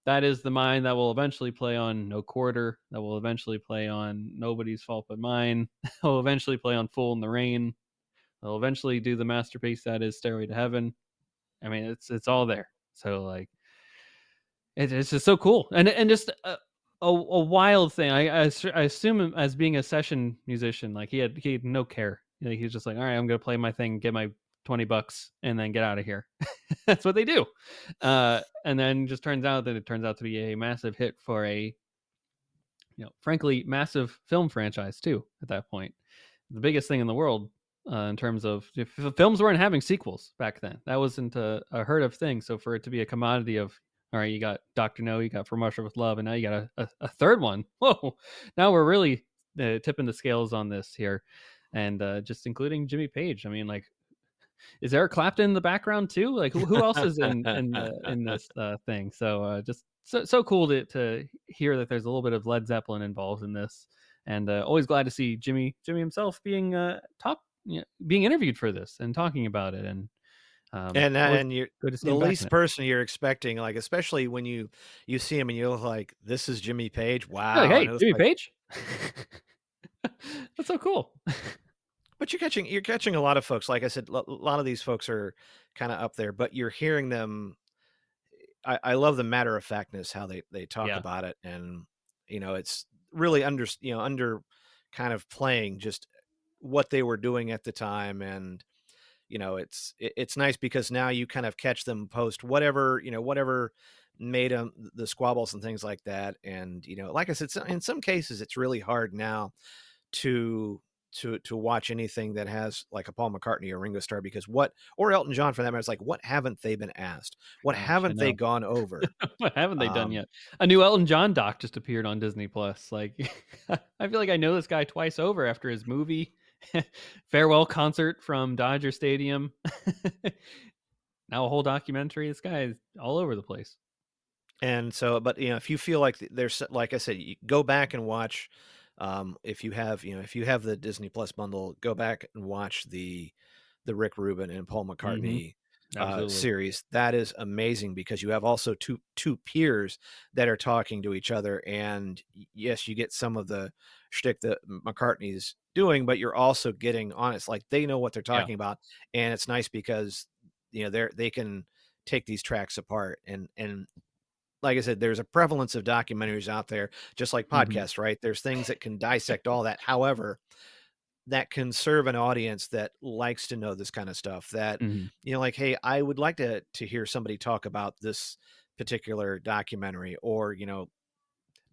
That is the mind that will eventually play on No Quarter, that will eventually play on Nobody's Fault But Mine, that will eventually play on Fool in the Rain, they'll eventually do the masterpiece that is Stairway to Heaven. I mean, it's all there. So like, it's just so cool, and just a wild thing. I assume him as being a session musician, like he had no care. You know, he's just like, all right, I'm gonna play my thing, get my $20, and then get out of here. That's what they do. And then just turns out that it turns out to be a massive hit for a, frankly, massive film franchise too. At that point, the biggest thing in the world in terms of if films weren't having sequels back then. That wasn't a heard of thing. So for it to be a commodity of, all right, you got Doctor No, you got From Russia with Love, and now you got a third one. Whoa! Now we're really tipping the scales on this here, and just including Jimmy Page. I mean, like, is Eric Clapton in the background too? Like, who else is in this thing? So just so cool to hear that there's a little bit of Led Zeppelin involved in this, and always glad to see Jimmy himself being being interviewed for this and talking about it, and always And you're good to see the him back in least it. person you're expecting, like, especially when you see him and you're like, "This is Jimmy Page? You're like, Wow." And hey, it was Jimmy like, Page. That's so cool. but you're catching a lot of folks, like I said, a lot of these folks are kinda up there, but you're hearing them. I love the matter of factness, how they talk Yeah. about it, and, it's really under kind of playing just what they were doing at the time, and, it's nice because now you kind of catch them post whatever made them the squabbles and things like that, and, like I said, in some cases, it's really hard now to to watch anything that has like a Paul McCartney or Ringo Starr, because what, or Elton John for that matter, it's like, what haven't they been asked? What Gosh, I haven't they know. gone over? What haven't they done Um, yet? A new Elton John doc just appeared on Disney Plus. Like, I feel like I know this guy twice over after his movie, farewell concert from Dodger Stadium. Now a whole documentary. This guy is all over the place. and so, but if you feel like there's, like I said, you go back and watch. If you have the Disney Plus bundle, go back and watch the Rick Rubin and Paul Hmm. McCartney Absolutely. series. That is amazing because you have also two peers that are talking to each other, and yes, you get some of the shtick that McCartney's doing, but you're also getting honest, like they know what they're Yeah. talking about, and it's nice because they can take these tracks apart, and like I said, there's a prevalence of documentaries out there, just like Hmm. podcasts, right? There's things that can dissect all that. However, that can serve an audience that likes to know this kind of stuff, that, Hmm. like, hey, I would like to hear somebody talk about this particular documentary, or,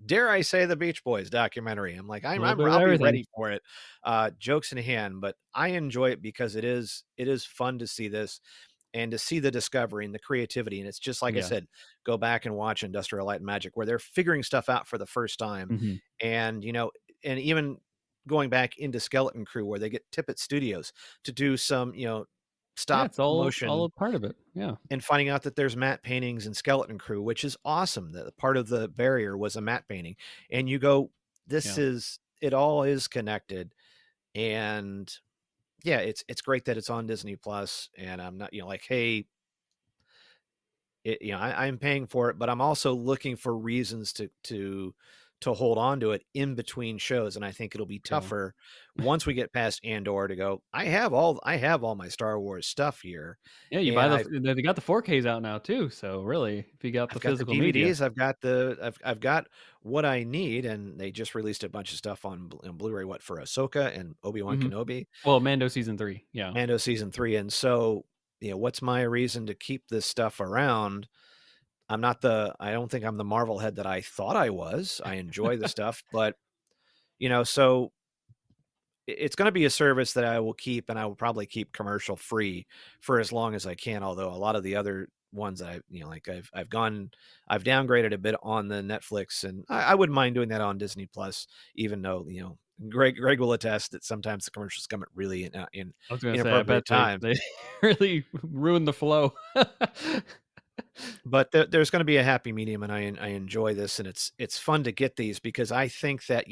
dare I say, the Beach Boys documentary. I'm like, A little bit of I'll be everything. ready for it. Jokes in hand, but I enjoy it because it is fun to see this and to see the discovery and the creativity. And it's just like I Yeah. said, go back and watch Industrial Light and Magic, where they're figuring stuff out for the first time. Hmm. And, and even going back into Skeleton Crew, where they get Tippett Studios to do some, Yeah, stop it's all motion, a part of it. Yeah. and finding out that there's matte paintings in Skeleton Crew, which is awesome. That part of the barrier was a matte painting. And you go, Yeah. it all is connected. And yeah, it's great that it's on Disney Plus, and I'm not, like, hey, I'm paying for it, but I'm also looking for reasons to hold on to it in between shows, and I think it'll be Yeah. tougher once we get past Andor to go, I have all my Star Wars stuff here, Yeah, you buy and the they got the 4Ks out now too, so really, if you got the I've got the physical media. DVDs, I've got what I need, and they just released a bunch of stuff on Blu-ray, what, for Ahsoka and Obi-Wan Mhm. Kenobi, Well, Mando season 3, yeah. Mando season 3, and so, what's my reason to keep this stuff around? I don't think I'm the Marvel head that I thought I was. I enjoy the stuff, but, so it's gonna be a service that I will keep, and I will probably keep commercial free for as long as I can, although a lot of the other ones that like I've downgraded a bit on the Netflix, and I wouldn't mind doing that on Disney Plus, even though, Greg will attest that sometimes the commercials come at really I was gonna say, I bet inappropriate times. they really ruined the flow. But there's gonna be a happy medium, and I enjoy this, and it's fun to get these because I think that,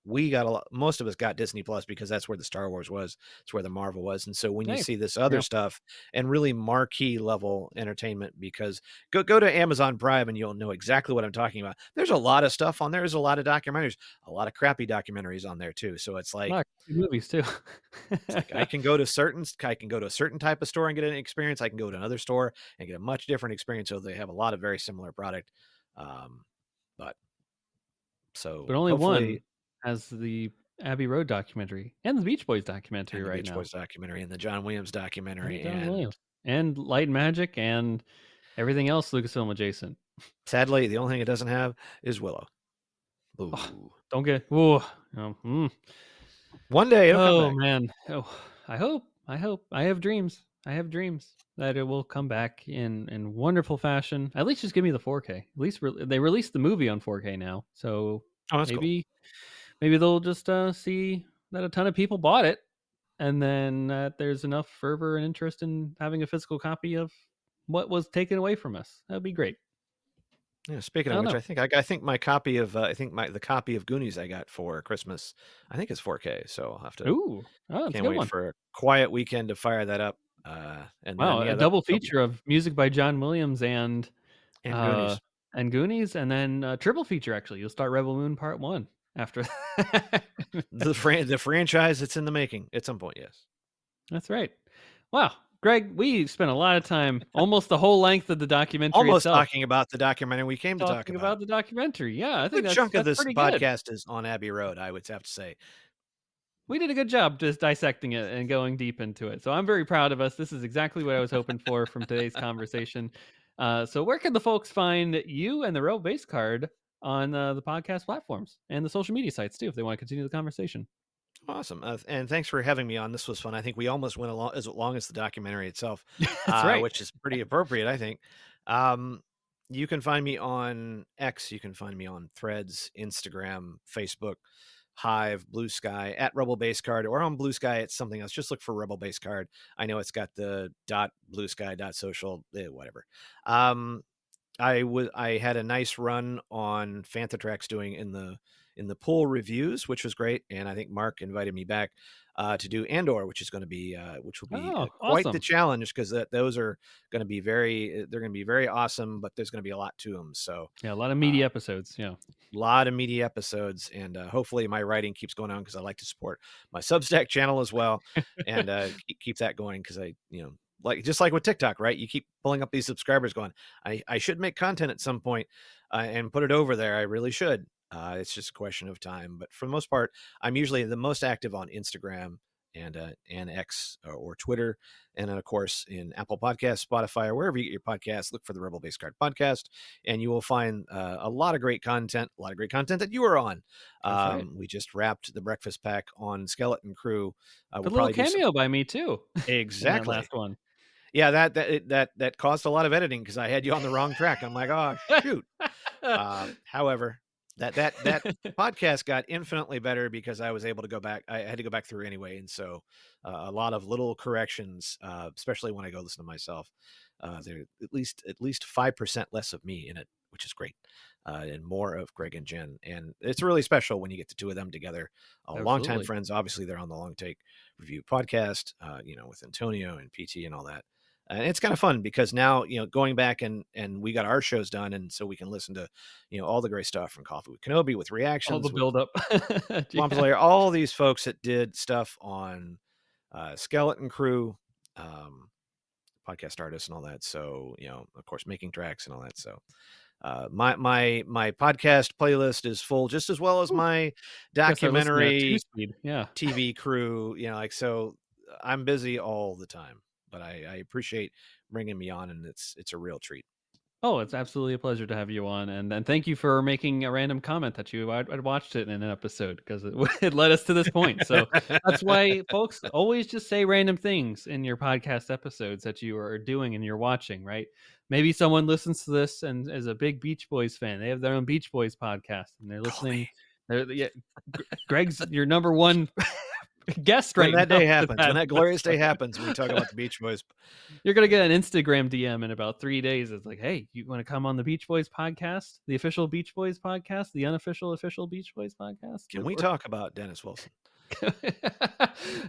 we got a lot most of us got Disney Plus because that's where the Star Wars was, it's where the Marvel was, and so when you Hey, see this other yeah, stuff and really marquee level entertainment because go to Amazon Prime and you'll know exactly what I'm talking about. There's a lot of stuff on there, there's a lot of documentaries, a lot of crappy documentaries on there too, so a lot of movies too. it's like I can go to a certain type of store and get an experience. I can go to another store and get a much different experience. So they have a lot of very similar product. Um, but But so only hopefully, one has the Abbey Road documentary and the Beach Boys documentary and the right Beach now, Boys documentary and the John Williams and documentary, John and Williams, and Light and Magic, and everything else Lucasfilm adjacent. sadly, the only thing it doesn't have is Willow. Oh, Boo. don't get ooh, One day it'll come oh back. man. Oh, I hope. I have dreams. I have dreams that it will come back in wonderful fashion. At least just give me the 4K. At least they released the movie on 4K now, so Oh, that's cool. maybe they'll just see that a ton of people bought it, and then there's enough fervor and interest in having a physical copy of what was taken away from us. That'd be great. Yeah. Speaking I of don't which, know. I think my copy of the copy of Goonies I got for Christmas, I think it's 4K. So I'll have to Ooh, oh, that's a can't good wait one. for a quiet weekend to fire that up. And then Wow, a yeah, double that'll be feature of music by John Williams and uh, Goonies. and Goonies, and then triple feature. Actually, you'll start Rebel Moon Part One after. The franchise that's in the making at some point, yes. That's right. Wow, Greg, we spent a lot of time, almost the whole length of the documentary Almost itself, talking about the documentary we came to talk talking about. about the documentary. Yeah, I think Good chunk of that's this pretty good. podcast is on Abbey Road, I would have to say. We did a good job just dissecting it and going deep into it. So I'm very proud of us. This is exactly what I was hoping for from today's conversation. So where can the folks find you and the Row Base Card on the podcast platforms and the social media sites too, if they want to continue the conversation? Awesome, and thanks for having me on. This was fun. I think we almost went as long as the documentary itself, That's right. which is pretty appropriate, I think. Um, you can find me on X. You can find me on Threads, Instagram, Facebook, Hive, Blue Sky, at Rebel Base Card, or on Blue Sky. It's something else. Just look for Rebel Base Card. I know it's got the dot Blue Sky dot social, whatever. Um, I had a nice run on Fantatrax doing in the pool reviews, which was great, and I think Mark invited me back to do Andor, which will be Oh, quite the awesome. challenge because those are going to be they're going to be very awesome, but there's going to be a lot to them. So Yeah, a lot of uh, meaty episodes. Yeah. lot of meaty episodes, and hopefully my writing keeps going on because I like to support my Substack channel as well, and keep that going because like just like with TikTok, right? You keep pulling up these subscribers, going, I should make content at some point and put it over there. I really should. It's just a question of time, but for the most part, I'm usually the most active on Instagram and X or Twitter, and then of course in Apple Podcasts, Spotify, or wherever you get your podcasts. Look for the Rebel Base Card podcast, and you will find a lot of great content, a lot of great content that you are on. That's right. We just wrapped the breakfast pack on Skeleton Crew. The We'll little probably do some cameo by me too in that exactly. last one. Yeah, that caused a lot of editing because I had you on the wrong track. I'm like, oh shoot. However, that podcast got infinitely better because I was able to go back. I had to go back through anyway, and so a lot of little corrections, especially when I go listen to myself. There at least 5% less of me in it, which is great. And more of Greg and Jen. And it's really special when you get the two of them together. Longtime Absolutely. friends. Obviously, they're on the Long Take Review podcast, with Antonio and PT and all that. And it's kind of fun because now, going back and we got our shows done. And so we can listen to, all the great stuff from Coffee with Kenobi, with All the reactions, with build up. Swamp Yeah. Slayer, all these folks that did stuff on Skeleton Crew, podcast artists and all that. So, of course, making tracks and all that. So my podcast playlist is full, just as well as Ooh, my gotta start listening at two documentary speed. Yeah. TV crew. So I'm busy all the time, but I appreciate bringing me on, and it's a real treat. Oh, it's absolutely a pleasure to have you on, and thank you for making a random comment that I'd watched it in an episode because it, it led us to this point. So that's why folks always just say random things in your podcast episodes that you are doing and you're watching, right? Maybe someone listens to this and is a big Beach Boys fan. They have their own Beach Boys podcast and they're Call me listening. Yeah, Greg's your number one guest when right that now day for happens. When that. that glorious day happens, when we talk about the Beach Boys. You're gonna get an Instagram DM in about 3 days. It's like, hey, you want to come on the Beach Boys podcast, the official Beach Boys podcast, the unofficial official Beach Boys podcast? Can we talk about Dennis Wilson?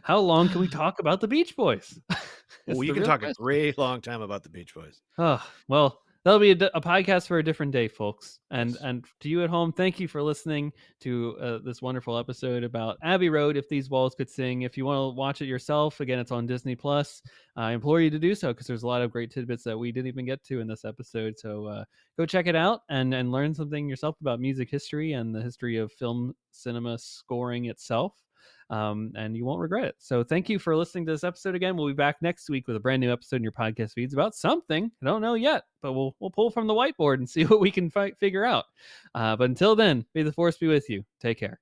How long can we talk about the Beach Boys? Well, It's you the can real talk a question. great long time about the Beach Boys. Oh, well, that'll be a podcast for a different day, folks. And Yes. and to you at home, thank you for listening to this wonderful episode about Abbey Road. If These Walls Could Sing, if you want to watch it yourself, again, it's on Disney Plus. I implore you to do so because there's a lot of great tidbits that we didn't even get to in this episode. So go check it out and learn something yourself about music history and the history of film cinema scoring itself. And you won't regret it. So thank you for listening to this episode again. We'll be back next week with a brand new episode in your podcast feeds about something. I don't know yet, but we'll pull from the whiteboard and see what we can figure out. But until then, may the force be with you. Take care.